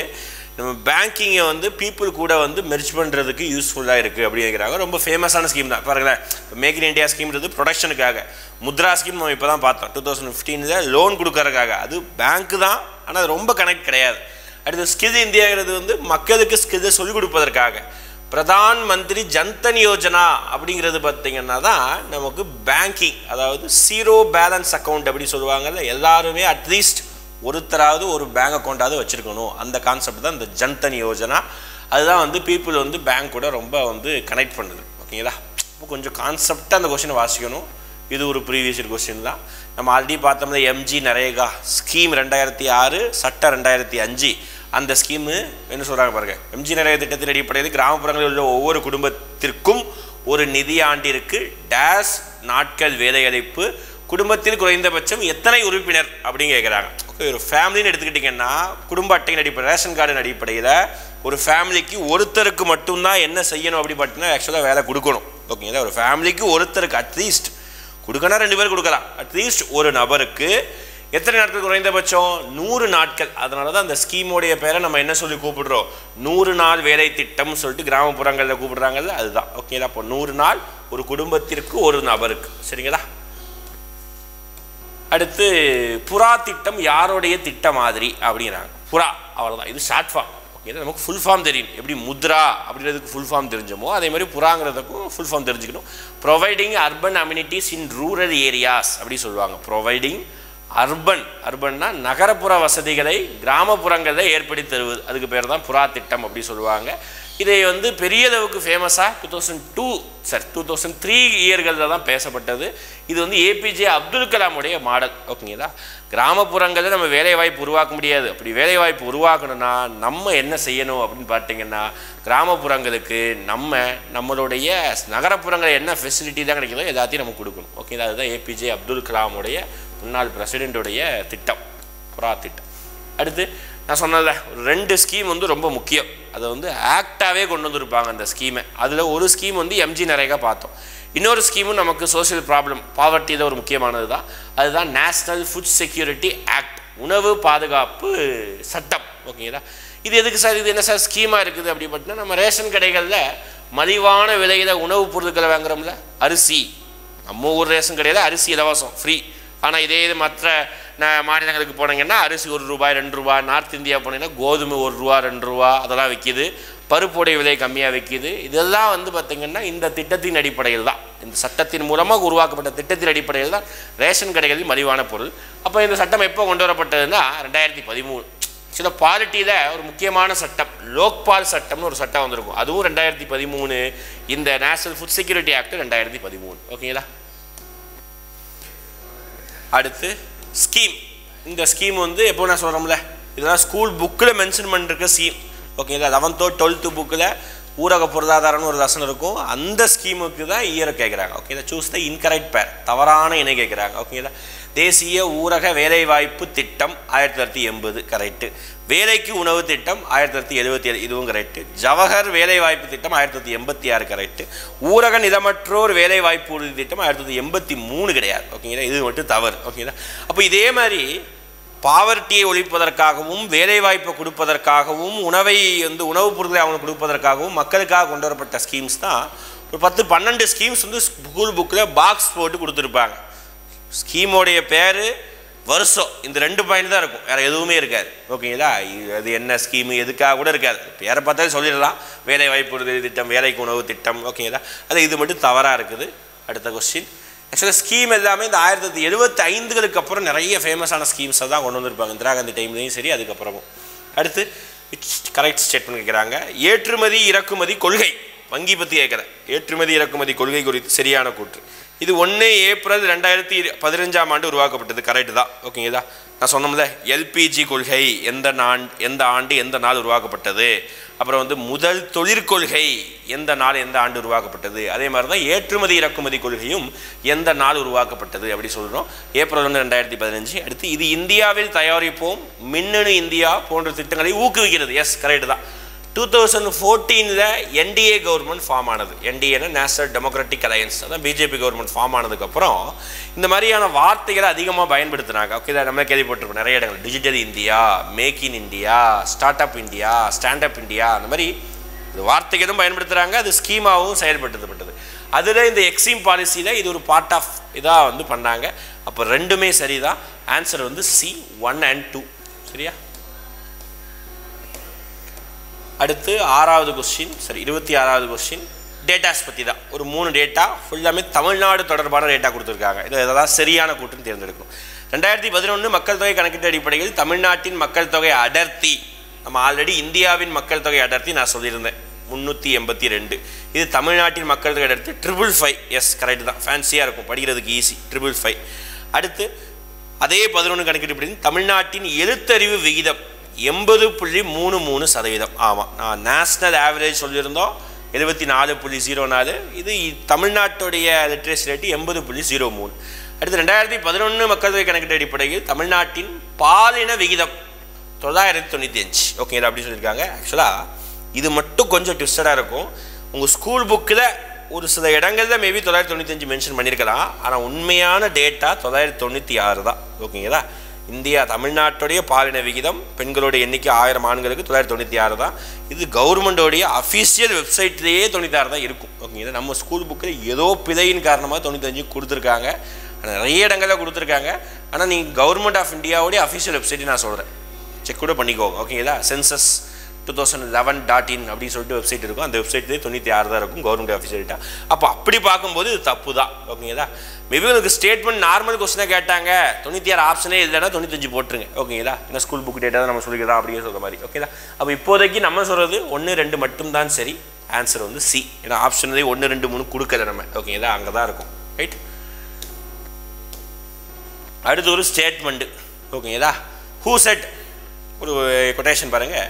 நம்ம பேங்கிங்கை வந்து பீப்புள் கூட வந்து மெர்ஜ் பண்ணுறதுக்கு யூஸ்ஃபுல்லாக இருக்குது அப்படிங்கிறாங்க. ரொம்ப ஃபேமஸான ஸ்கீம் தான். பாருங்களேன், இப்போ மேக் இன் இண்டியா ஸ்கீம்ன்றது ப்ரொடக்ஷனுக்காக, முத்ரா ஸ்கீம் நம்ம இப்போ தான் பார்த்தோம் 2015 லோன் கொடுக்கறதுக்காக, அது பேங்க்கு தான், ஆனால் அது ரொம்ப கனெக்ட் கிடையாது. அடுத்து ஸ்கில் இந்தியாங்கிறது வந்து மக்களுக்கு ஸ்கில்லை சொல்லிக் கொடுப்பதற்காக. பிரதான் மந்திரி ஜன்தன் யோஜனா அப்படிங்கிறது பார்த்திங்கன்னா தான் நமக்கு பேங்கிங், அதாவது ஜீரோ பேலன்ஸ் அக்கௌண்ட் அப்படி சொல்லுவாங்கல்ல, எல்லாருமே அட்லீஸ்ட் ஒருத்தராவது ஒரு பேங்க் அக்கௌண்ட்டாவது வச்சுருக்கணும், அந்த கான்செப்ட் தான் இந்த ஜன்தன் யோஜனா. அதுதான் வந்து பீப்புள் வந்து பேங்க் கூட ரொம்ப வந்து கனெக்ட் பண்ணுது. ஓகேங்களா. இப்போ கொஞ்சம் கான்செப்டாக அந்த கொஸ்டினை வாசிக்கணும். இது ஒரு ப்ரீவியஸ் இயர் கொஸ்டின் தான். நம்ம ஆல்ரெடி பார்த்தோம்னா எம்ஜி நரேகா ஸ்கீம் 2006, சட்டம் 2005. அந்த ஸ்கீமு என்ன சொல்கிறாங்க பாருங்கள், எம்ஜி நரேகா திட்டத்தின் அடிப்படையில் கிராமப்புறங்களில் உள்ள ஒவ்வொரு குடும்பத்திற்கும் ஒரு நிதி ஆண்டிற்கு டேஷ் நாட்கள் வேலையளிப்பு, குடும்பத்தில் குறைந்தபட்சம் எத்தனை உறுப்பினர் அப்படின்னு கேட்குறாங்க. ஓகே, ஒரு ஃபேமிலின்னு எடுத்துக்கிட்டிங்கன்னா குடும்ப அட்டையின் அடிப்படை, ரேஷன் கார்டின் அடிப்படையில் ஒரு ஃபேமிலிக்கு ஒருத்தருக்கு மட்டும்தான் என்ன செய்யணும் அப்படி பார்த்தீங்கன்னா ஆக்சுவலாக வேலை கொடுக்கணும். ஓகேங்களா. ஒரு ஃபேமிலிக்கு ஒருத்தருக்கு அட்லீஸ்ட் கொடுக்கணும், 2 பேர் கொடுக்கலாம், அட்லீஸ்ட் ஒரு நபருக்கு எத்தனை நாட்கள் குறைந்தபட்சம் 100 நாட்கள். அதனால தான் அந்த ஸ்கீமோடைய பேரை நம்ம என்ன சொல்லி கூப்பிடுறோம், 100 நாள் வேலை திட்டம்னு சொல்லிட்டு கிராமப்புறங்களில் கூப்பிடுறாங்கல்ல, அதுதான். ஓகேங்களா. அப்போ 100 நாள் ஒரு குடும்பத்திற்கு ஒரு நபருக்கு. சரிங்களா. அடுத்து புறா திட்டம் யாருடைய திட்டம் மாதிரி அப்படிங்கிறாங்க. புறா, அவ்வளோதான், இது ஷார்ட் ஃபார்ம். ஓகே, நமக்கு ஃபுல் ஃபார்ம் தெரியும். எப்படி முத்ரா அப்படின்றதுக்கு ஃபுல் ஃபார்ம் தெரிஞ்சோமோ அதே மாதிரி புறாங்கிறதுக்கும் ஃபுல் ஃபார்ம் தெரிஞ்சுக்கணும். Providing urban amenities in rural areas அப்படி சொல்லுவாங்க. ப்ரொவைடிங் அர்பன்னா நகரப்புற வசதிகளை கிராமப்புறங்களில் ஏற்படுத்தி தருவது, அதுக்கு பேர் தான் புறா திட்டம் அப்படி சொல்லுவாங்க. இதை வந்து பெரிய அளவுக்கு ஃபேமஸாக 2003 இயர்களில் தான் பேசப்பட்டது. இது வந்து ஏபிஜே அப்துல் கலாமுடைய மாடல். ஓகேங்களா. கிராமப்புறங்களில் நம்ம வேலைவாய்ப்பு உருவாக்க முடியாது. அப்படி வேலைவாய்ப்பு உருவாக்கணும்னா நம்ம என்ன செய்யணும் அப்படின்னு பார்த்தீங்கன்னா, கிராமப்புறங்களுக்கு நம்மளுடைய நகரப்புறங்களில் என்ன ஃபெசிலிட்டி தான் கிடைக்குதோ எல்லாத்தையும் நம்ம கொடுக்கணும். ஓகேங்களா. அதுதான் ஏபிஜே அப்துல் கலாமுடைய முன்னாள் பிரசிடெண்ட்டுடைய திட்டம், புறா திட்டம். அடுத்து நான் சொன்னதில்ல, ஒரு 2 ஸ்கீம் வந்து ரொம்ப முக்கியம். அதை வந்து ஆக்டாகவே கொண்டு வந்திருப்பாங்க அந்த ஸ்கீமை. அதில் ஒரு ஸ்கீம் வந்து எம்ஜி நரேகா பார்த்தோம். இன்னொரு ஸ்கீமும் நமக்கு சோசியல் ப்ராப்ளம் பாவர்ட்டியில் ஒரு முக்கியமானது தான். அதுதான் நேஷ்னல் ஃபுட் செக்யூரிட்டி ஆக்ட், உணவு பாதுகாப்பு சட்டம். ஓகேங்களா. இது எதுக்கு சார், இது என்ன சார் ஸ்கீமாக இருக்குது அப்படி பார்த்தீங்கன்னா, நம்ம ரேஷன் கடைகளில் மலிவான விலையில் உணவுப் பொருட்களை வாங்குறோம்ல, அரிசி, நம்ம ஊர் ரேஷன் கடையில் அரிசி இலவசம் ஃப்ரீ. ஆனால் இதே இது மற்ற மாநிலங்களுக்கு போனீங்கன்னா அரிசி ₹1, ₹2. நார்த் இந்தியா போனீங்கன்னா கோதுமை ₹1, ₹2 அதெல்லாம் விற்கிது. பருப்புடைய விலை கம்மியாக விற்கிது. இதெல்லாம் வந்து பார்த்திங்கன்னா இந்த திட்டத்தின் அடிப்படையில் தான், இந்த சட்டத்தின் மூலமாக உருவாக்கப்பட்ட திட்டத்தின் அடிப்படையில் தான் ரேஷன் கடைகளில் மலிவான பொருள். அப்போ இந்த சட்டம் எப்போ கொண்டு வரப்பட்டதுன்னா 2013. சில பாலிட்டியில் ஒரு முக்கியமான சட்டம் லோக்பால் சட்டம்னு ஒரு சட்டம் வந்திருக்கும். அதுவும் 2013. இந்த நேஷனல் ஃபுட் செக்யூரிட்டி ஆக்ட் 2013. ஓகேங்களா. அடுத்து ஸ்கீம். இந்த ஸ்கீம் வந்து எப்போ நான் சொல்கிறோம்ல, இதெல்லாம் ஸ்கூல் புக்கில் மென்ஷன் பண்ணிருக்க ஸ்கீம். ஓகேங்களா, 11th 12th புக்கில் ஊரக பொருளாதாரம்னு ஒரு லெசன் இருக்கும். அந்த ஸ்கீமுக்கு தான் இயரை கேட்குறாங்க. ஓகேங்களா, சூஸ் த இன்கரெக்ட் பேர், தவறான இணை கேட்குறாங்க. ஓகேங்களா, தேசிய ஊரக வேலைவாய்ப்பு திட்டம் 1980 கரெக்டு. வேலைக்கு உணவு திட்டம் 1977 இதுவும் கரெக்டு. ஜவஹர் வேலைவாய்ப்பு திட்டம் 1986 கரெக்டு. ஊரக நிலமற்றோர் வேலைவாய்ப்பு உறுதி திட்டம் 1983 கிடையாது. ஓகேங்களா, இது மட்டும் தவறு. ஓகேங்களா, அப்போ இதே மாதிரி பாவர்ட்டியை ஒழிப்பதற்காகவும் வேலைவாய்ப்பை கொடுப்பதற்காகவும் உணவை உணவுப் பொருட்களை அவங்களுக்கு கொடுப்பதற்காகவும் மக்களுக்காக கொண்டு வரப்பட்ட ஸ்கீம்ஸ் தான் ஒரு 10-12 ஸ்கீம்ஸ் ஸ்கூல் புக்கில் பாக்ஸ் போட்டு கொடுத்துருப்பாங்க. ஸ்கீமோடைய பேர் வருஷம் இந்த 2 பாயிண்ட் தான் இருக்கும், வேறு எதுவுமே இருக்காது. ஓகேங்களா, அது என்ன ஸ்கீமு எதுக்காக கூட இருக்காது, பேரை பார்த்தாலே சொல்லிடலாம், வேலைவாய்ப்பு உறுதி திட்டம், வேலைக்கு உணவு திட்டம். ஓகேங்களா, அது இது மட்டும் தவறாக இருக்குது. அடுத்த கொஸ்டின். ஆக்சுவலாக ஸ்கீம் எல்லாமே இந்த 1975களுக்கு அப்புறம் நிறைய ஃபேமஸான ஸ்கீம்ஸை தான் கொண்டு வந்திருப்பாங்க, இந்திரா காந்தி டைம்லேயும் சரி அதுக்கப்புறமும். அடுத்து கரெக்ட் ஸ்டேட்மெண்ட் கேட்குறாங்க. ஏற்றுமதி இறக்குமதி கொள்கை, வங்கி பற்றி கேட்குறேன். ஏற்றுமதி இறக்குமதி கொள்கை குறித்து சரியான கூற்று. இது 1 ஏப்ரல் 2015 உருவாக்கப்பட்டது, கரெக்டு தான். ஓகேங்களா, நான் சொன்னோம்ல எல்பிஜி கொள்கை எந்த ஆண்டு எந்த நாள் உருவாக்கப்பட்டது. அப்புறம் முதல் தொழிற்கொள்கை எந்த நாள் எந்த ஆண்டு உருவாக்கப்பட்டது. அதே மாதிரி தான் ஏற்றுமதி இறக்குமதி கொள்கையும் எந்த நாள் உருவாக்கப்பட்டது அப்படி சொல்கிறோம், ஏப்ரல் 1 2015. அடுத்து இது இந்தியாவில் தயாரிப்போம் மின்னணு இந்தியா போன்ற திட்டங்களை ஊக்குவிக்கிறது. எஸ் கரெக்டு தான். 2014 என்டிஏ கவர்மெண்ட் ஃபார்ம் ஆனது. என்டிஏனா நேஷனல் டெமோக்ராட்டிக் அலையன்ஸ், அதான் பிஜேபி கவர்மெண்ட் ஃபார்ம் ஆனதுக்கப்புறம் இந்த மாதிரியான வார்த்தைகளை அதிகமாக பயன்படுத்தினாங்க. ஓகே, நம்ம கேள்விப்பட்டிருப்போம் நிறைய இடங்கள். Digital India, make in India, start up India, stand up India, அந்த மாதிரி வார்த்தைகளும் பயன்படுத்துகிறாங்க. அது ஸ்கீமாகவும் செயல்படுத்தப்பட்டது. அதில் இந்த எக்ஸிம் பாலிசியில் இது ஒரு பார்ட் ஆஃப் இதாக பண்ணாங்க. அப்போ ரெண்டுமே சரி தான். ஆன்சர் C 1 and 2 சரியா. அடுத்து 6வது கொஸ்டின், சரி 26வது கொஸ்டின். டேட்டாஸ் பற்றி தான். ஒரு 3 டேட்டா ஃபுல்லாமே தமிழ்நாடு தொடர்பான டேட்டா கொடுத்துருக்காங்க. இதில் எதாவது சரியான கூட்டுன்னு தேர்ந்தெடுக்கணும். 2011 மக்கள் தொகை கணக்கீட்டு அடிப்படையில் தமிழ்நாட்டின் மக்கள் தொகை அடர்த்தி, நம்ம ஆல்ரெடி இந்தியாவின் மக்கள் தொகை அடர்த்தி நான் சொல்லியிருந்தேன் 382. இது தமிழ்நாட்டின் மக்கள் தொகை அடர்த்தி 555. எஸ் கரெக்டு தான், ஃபேன்சியாக இருக்கும், படிக்கிறதுக்கு ஈஸி 555. அடுத்து அதே 11 கணக்கீட்டு தமிழ்நாட்டின் எழுத்தறிவு விகிதம் 80.33%. ஆமாம், நான் நேஷ்னல் ஆவரேஜ் சொல்லியிருந்தோம் 74.04. இது தமிழ்நாட்டுடைய லிட்ரேசி ரேட்டு 80.03. அடுத்து 2011 மக்கள் தொகை கணக்கீட்டு அடிப்படையில் தமிழ்நாட்டின் பாலின விகிதம் 995. ஓகே, அப்படி சொல்லியிருக்காங்க. ஆக்சுவலாக இது மட்டும் கொஞ்சம் ட்விஸ்டடாக இருக்கும். உங்கள் ஸ்கூல் புக்கில் ஒரு சில இடங்களில் மேபி 995 மென்ஷன் பண்ணியிருக்கலாம். ஆனால் உண்மையான டேட்டா 996 தான். ஓகேங்களா, இந்தியா தமிழ்நாட்டுடைய பாலின விகிதம் பெண்களுடைய எண்ணிக்கை 1000 ஆண்களுக்கு 996 தான். இது கவர்மெண்டோடைய அஃபீஷியல் வெப்சைட்லேயே 96 தான் இருக்கும். ஓகேங்களா, நம்ம ஸ்கூல் புக்கில் ஏதோ பிழையின் காரணமாக 95 கொடுத்துருக்காங்க, நிறைய இடங்களில் கொடுத்துருக்காங்க. ஆனால் நீங்கள் கவர்மெண்ட் ஆஃப் இந்தியாவுடைய அஃபீஷியல் வெப்சைட்டு நான் சொல்கிறேன், செக் கூட பண்ணிக்கோங்க. ஓகேங்களா, சென்சஸ் 2011.in அப்படின்னு சொல்லிட்டு வெப்சைட் இருக்கும். அந்த வெப்சைட்லேயே 96 தான் இருக்கும் கவர்மெண்ட் ஆஃபீஷியல்ட்டாக. அப்போ அப்படி பார்க்கும்போது இது தப்பு தான். ஓகேங்களா, மேபி உங்களுக்கு ஸ்டேட்மெண்ட் நார்மல் கொஸ்டினாக கேட்டாங்க, 96 ஆப்ஷனே இல்லைன்னா 95 போட்டுருங்க. ஓகேங்களா, ஏன்னா ஸ்கூல் புக் டேட்டா தான் நம்ம சொல்லிக்கிறோம் அப்படியே சொல்கிற மாதிரி. ஓகேங்களா, அப்போ இப்போதைக்கு நம்ம சொல்கிறது 1, 2 மட்டும்தான் சரி. ஆன்சர் C, ஏன்னா ஆப்ஷன்லேயே 1, 2, 3 கொடுக்கல நம்ம. ஓகேங்களா, அங்கே தான் இருக்கும். ரைட். அடுத்து ஒரு ஸ்டேட்மெண்ட்டு. ஓகேங்களா, ஹூ செட், ஒரு கொட்டேஷன் பாருங்கள்.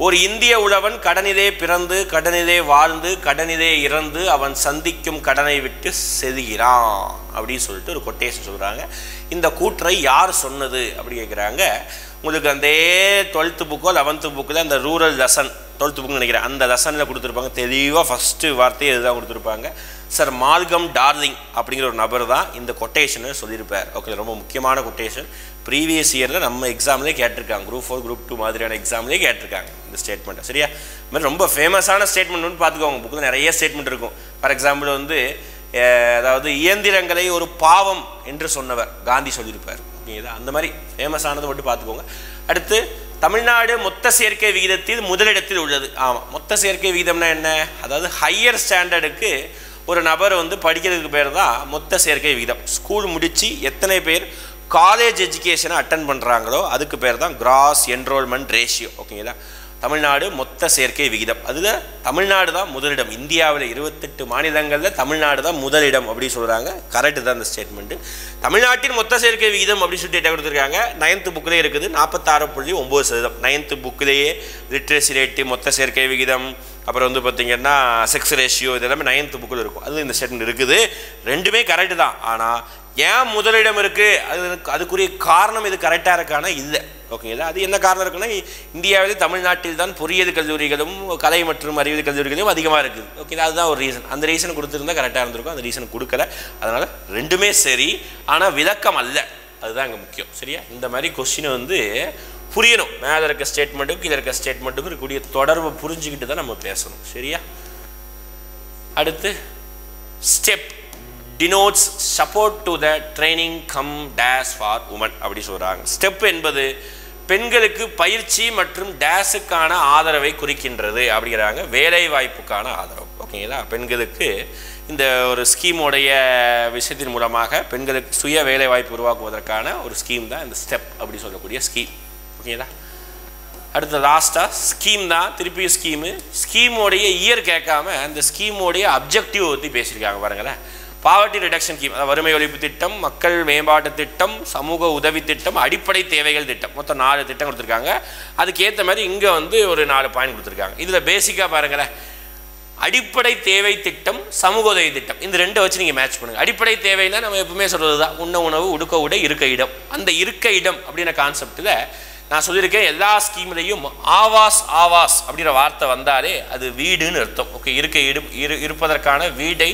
ஒரு இந்திய உழவன் கடனிலே பிறந்து கடனிலே வாழ்ந்து கடனிலே இறந்து அவன் சந்திக்கும் கடனை விட்டு செதுகிறான் அப்படின்னு சொல்லிட்டு ஒரு கொட்டேஷன் சொல்கிறாங்க. இந்த கூற்றை யார் சொன்னது அப்படி கேட்குறாங்க. உங்களுக்கு அந்த 12th புக்கோ 11th புக்கில் அந்த ரூரல் லெசன் 12th புக்குன்னு நினைக்கிறேன், அந்த லெசனில் கொடுத்துருப்பாங்க. தெளிவாக ஃபஸ்ட்டு வார்த்தையை இதுதான் கொடுத்துருப்பாங்க. சார் மால்கம் டார்லிங் அப்படிங்கிற ஒரு நபர் தான் இந்த கொட்டேஷனை சொல்லியிருப்பார். ஓகே, ரொம்ப முக்கியமான கொட்டேஷன். ப்ரீவியஸ் இயரில் நம்ம எக்ஸாம்லேயே கேட்டிருக்காங்க, குரூப் 4 குரூப் 2 மாதிரியான எக்ஸாம்லேயே கேட்டிருக்காங்க இந்த ஸ்டேட்மெண்ட்டை. சரியா, இது மாதிரி ரொம்ப ஃபேமஸான ஸ்டேட்மெண்ட் பார்த்துக்கோங்க. புக்கில் நிறைய ஸ்டேட்மெண்ட் இருக்கும். ஃபார் எக்ஸாம்பிள் அதாவது இயந்திரங்களை ஒரு பாவம் என்று சொன்னவர் காந்தி சொல்லியிருப்பார். ஓகேங்களா, அந்த மாதிரி ஃபேமஸானதை மட்டும் பார்த்துக்கோங்க. அடுத்து தமிழ்நாடு மொத்த சேர்க்கை விகிதத்தில் முதலிடத்தில் உள்ளது. ஆமாம், மொத்த சேர்க்கை விகிதம்னா என்ன, அதாவது ஹையர் ஸ்டாண்டர்டுக்கு ஒரு நபர் படிக்கிறதுக்கு பேர் தான் மொத்த சேர்க்கை விகிதம். ஸ்கூல் முடித்து எத்தனை பேர் காலேஜ் எஜுகேஷனை அட்டன் பண்ணுறாங்களோ அதுக்கு பேர் தான் கிராஸ் என்ரோல்மெண்ட் ரேஷியோ. ஓகேங்களா, தமிழ்நாடு மொத்த சேர்க்கை விகிதம். அதில் தமிழ்நாடு தான் முதலிடம். இந்தியாவில் 28 மாநிலங்களில் தமிழ்நாடு தான் முதலிடம் அப்படி சொல்கிறாங்க. கரெக்டு தான் அந்த ஸ்டேட்மெண்ட்டு. தமிழ்நாட்டின் மொத்த சேர்க்கை விகிதம் அப்படின்னு சொல்லி டேட்டா கொடுத்துருக்காங்க. 9th புக்கிலே இருக்குது 46.9%. 9th புக்கிலேயே லிட்ரேசி ரேட்டு, மொத்த சேர்க்கை விகிதம், அப்புறம் வந்து பார்த்திங்கன்னா செக்ஸ் ரேஷியோ, இது எல்லாமே 9th புக்கில் இருக்கும். அது இந்த ஸ்டேட்மெண்ட் இருக்குது. ரெண்டுமே கரெக்டு தான். ஆனால் ஏன் முதலிடம் இருக்குது, அதுக்குரிய காரணம் இது கரெக்டாக இருக்கானா இல்லை. ஓகேங்களா? அது என்ன காரணம் இருக்குன்னா, இந்தியாவிலே தமிழ்நாட்டில் தான் பொறியியல் கல்லூரிகளும் கலை மற்றும் அறிவியல் கல்லூரிகளும் அதிகமாக இருக்குது. ஓகேங்களா? அதுதான் ஒரு ரீசன். அந்த ரீசன் கொடுத்துருந்தா கரெக்டாக இருந்திருக்கும். அந்த ரீசன் கொடுக்கல. அதனால் ரெண்டுமே சரி, ஆனால் விளக்கம் அல்ல. அதுதான் இங்கே முக்கியம். சரியா? இந்த மாதிரி கொஸ்டினை வந்து புரியணும். மேலே இருக்க ஸ்டேட்மெண்ட்டுக்கும் கீழே இருக்க ஸ்டேட்மெண்ட்டுக்கும் இருக்கக்கூடிய தொடர்பை புரிஞ்சுக்கிட்டு தான் நம்ம பேசணும். சரியா? அடுத்து step denotes support to the training come dash for women அப்படி சொல்கிறாங்க. ஸ்டெப் என்பது பெண்களுக்கு பயிற்சி மற்றும் டேஸுக்கான ஆதரவை குறிக்கின்றது அப்படிங்கிறாங்க. வேலை வாய்ப்புக்கான ஆதரவு. ஓகேங்களா? பெண்களுக்கு இந்த ஒரு ஸ்கீமோடைய விஷயத்தின் மூலமாக பெண்களுக்கு சுய வேலை வாய்ப்பு உருவாக்குவதற்கான ஒரு ஸ்கீம் தான் இந்த ஸ்டெப் அப்படி சொல்லக்கூடிய ஸ்கீம். ஓகேங்களா? அடுத்த லாஸ்ட்டாக ஸ்கீம் தான். திருப்பி ஸ்கீமோடைய இயர் கேட்காம அந்த ஸ்கீமோடைய அப்ஜெக்டிவ் பற்றி பேசியிருக்காங்க. பாருங்களேன். பாவர்ட்டி ரிடக்ஷன் ஸ்கீம், வறுமை ஒழிப்பு திட்டம், மக்கள் மேம்பாட்டு திட்டம், சமூக உதவி திட்டம், அடிப்படை தேவைகள் திட்டம், மொத்தம் 4 திட்டம் கொடுத்துருக்காங்க. அதுக்கேற்ற மாதிரி இங்கே வந்து ஒரு 4 பாயிண்ட் கொடுத்துருக்காங்க. இதில் பேசிக்காக பாருங்களேன், அடிப்படை தேவை திட்டம், சமூக உதவி திட்டம், இந்த 2 வச்சு நீங்கள் மேட்ச் பண்ணுங்கள். அடிப்படை தேவைன்னா நம்ம எப்பவுமே சொல்கிறது தான், உண்ண உணவு, உடுக்க உடை, இருக்க இடம். அந்த இருக்க இடம் அப்படின்ற கான்செப்டில் நான் சொல்லியிருக்கேன், எல்லா ஸ்கீம்லையும் ஆவாஸ் அப்படின்ற வார்த்தை வந்தாலே அது வீடுன்னு அர்த்தம். ஓகே, இருக்க இடம் இருப்பதற்கான வீடை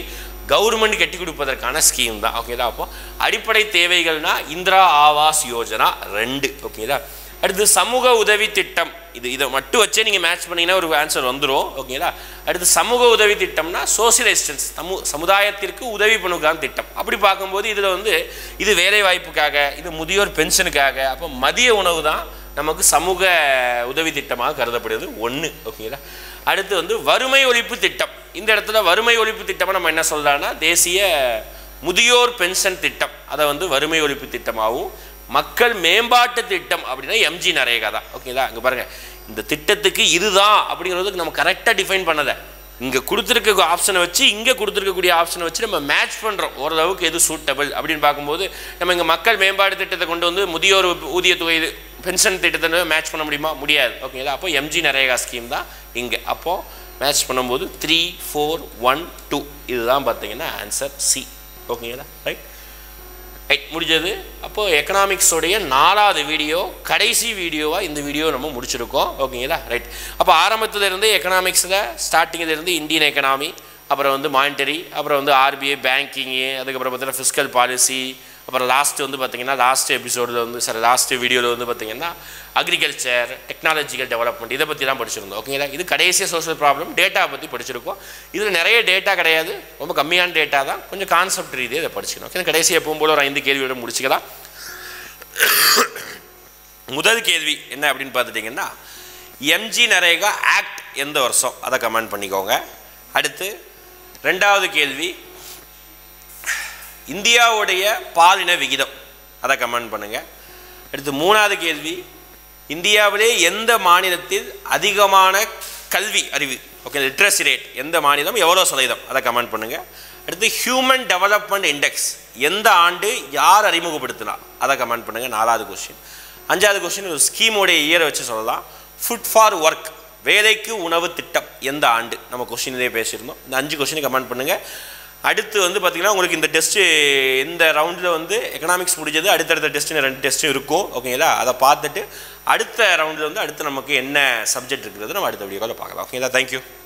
கவர்மெண்ட் கட்டி கொடுப்பதற்கான ஸ்கீம் தான். ஓகேதா? அப்போ அடிப்படை தேவைகள்னா இந்திரா ஆவாஸ் யோஜனா 2. ஓகேதா? அடுத்து சமூக உதவி திட்டம், இதை மட்டும் வச்சே நீங்கள் மேட்ச் பண்ணிங்கன்னா ஒரு ஆன்சர் வந்துடும். ஓகேங்களா? அடுத்து சமூக உதவி திட்டம்னா சோசியல் அசிஸ்டன்ஸ், சமுதாயத்திற்கு உதவி பண்ணுக்கான திட்டம். அப்படி பார்க்கும்போது இதில் வந்து இது வேலை வாய்ப்புக்காக, இது முதியோர் பென்ஷனுக்காக. அப்போ மதிய உணவு தான் நமக்கு சமூக உதவி திட்டமாக கருதப்படுது 1. ஓகேங்களா? அடுத்து வந்து வறுமை ஒழிப்பு திட்டம். இந்த இடத்துல வறுமை ஒழிப்பு திட்டமாக நம்ம என்ன சொல்கிறோன்னா தேசிய முதியோர் பென்ஷன் திட்டம், அதை வந்து வறுமை ஒழிப்பு திட்டமாகவும், மக்கள் மேம்பாட்டு திட்டம் அப்படின்னா எம்ஜி நரேகா தான். ஓகேங்களா? இங்கே பாருங்கள், இந்த திட்டத்துக்கு இதுதான் அப்படிங்கிறதுக்கு நம்ம கரெக்டாக டிஃபைன் பண்ணதை இங்கே கொடுத்துருக்க ஆப்ஷனை வச்சு இங்கே கொடுத்துருக்கக்கூடிய ஆப்ஷனை வச்சு நம்ம மேட்ச் பண்ணுறோம். ஓரளவுக்கு எது சூட்டபிள் அப்படின்னு பார்க்கும்போது நம்ம இங்கே மக்கள் மேம்பாட்டு திட்டத்தை கொண்டு வந்து முதியோர் ஊதிய தொகை பென்ஷன் திட்டத்தை மேட்ச் பண்ண முடியுமா? முடியாது. ஓகேங்களா? அப்போ எம்ஜி நரேகா ஸ்கீம் தான் இங்கே. அப்போது மேட்ச் பண்ணும்போது 3, 4, 1, 2 இதுதான் பார்த்தீங்கன்னா ஆன்சர் சி. ஓகேங்களா? ரைட் முடிஞ்சது. அப்போது எக்கனாமிக்ஸோடைய 4வது வீடியோ, கடைசி வீடியோவாக இந்த வீடியோ நம்ம முடிச்சிருக்கோம். ஓகேங்களா? ரைட். அப்போ ஆரம்பத்துலேருந்து எக்கனாமிக்ஸில் ஸ்டார்டிங்கிலேருந்து இந்தியன் எக்கனாமி, அப்புறம் வந்து மானிட்டரி, அப்புறம் வந்து ஆர்பிஐ, பேங்கிங்கு, அதுக்கப்புறம் பார்த்தீங்கன்னா ஃபிஸ்கல் பாலிசி, அப்புறம் லாஸ்ட்டு வந்து பார்த்திங்கன்னா லாஸ்ட் எபிசோடில் வந்து லாஸ்ட் வீடியோவில் வந்து பார்த்திங்கன்னா அக்ரிகல்ச்சர், டெக்னாலஜிக்கல் டெவலப்மெண்ட், இதை பற்றிலாம் படிச்சிருந்தோம். ஓகேங்களா? இது கடைசியாக சோஷியல் ப்ராப்ளம் டேட்டா பற்றி படிச்சிருக்கோம். இதில் நிறைய டேட்டா கிடையாது, ரொம்ப கம்மியான டேட்டா தான், கொஞ்சம் கான்செப்ட் ரீதியாக இதை படிச்சுக்கணும். ஓகே, கடைசி எப்பவும் போல் ஒரு 5 கேள்வியோட முடிச்சுக்கலாம். முதல் கேள்வி என்ன அப்படின்னு பார்த்துட்டிங்கன்னா, எம்ஜி நரேகா ஆக்ட் எந்த வருஷம், அதை கமெண்ட் பண்ணிக்கோங்க. அடுத்து 2வது கேள்வி, இந்தியாவுடைய பாலின விகிதம், அதை கமெண்ட் பண்ணுங்கள். அடுத்து 3வது கேள்வி, இந்தியாவிலே எந்த மாநிலத்தில் அதிகமான கல்வி அறிவு, ஓகே லிட்ரஸி ரேட், எந்த மாநிலம் எவ்வளோ சதவீதம், அதை கமெண்ட் பண்ணுங்கள். அடுத்து ஹியூமன் டெவலப்மெண்ட் இண்டெக்ஸ் எந்த ஆண்டு யார் அறிமுகப்படுத்தினார், அதை கமெண்ட் பண்ணுங்கள். 4வது கொஸ்டின். 5வது கொஸ்டின் ஒரு ஸ்கீமோடைய இயரை வச்சு சொல்லலாம். ஃபுட் ஃபார் ஒர்க், வேலைக்கு உணவு திட்டம் எந்த ஆண்டு, நம்ம கொஸ்டின்லேயே பேசியிருந்தோம். இந்த 5 கொஸ்டினை கமெண்ட் பண்ணுங்கள். அடுத்து வந்து பார்த்திங்கன்னா உங்களுக்கு இந்த டெஸ்ட்டு இந்த ரவுண்டில் வந்து எக்கனாமிக்ஸ் முடிஞ்சது, அடுத்தடுத்த டெஸ்ட்டு 2 டெஸ்ட்டும் இருக்கும். ஓகேங்களா? அதை பார்த்துட்டு அடுத்த ரவுண்டில் வந்து அடுத்து நமக்கு என்ன சப்ஜெக்ட் இருக்கிறது நம்ம அடுத்த வீடியோவில் பார்க்கலாம். ஓகேங்களா? தேங்க்யூ.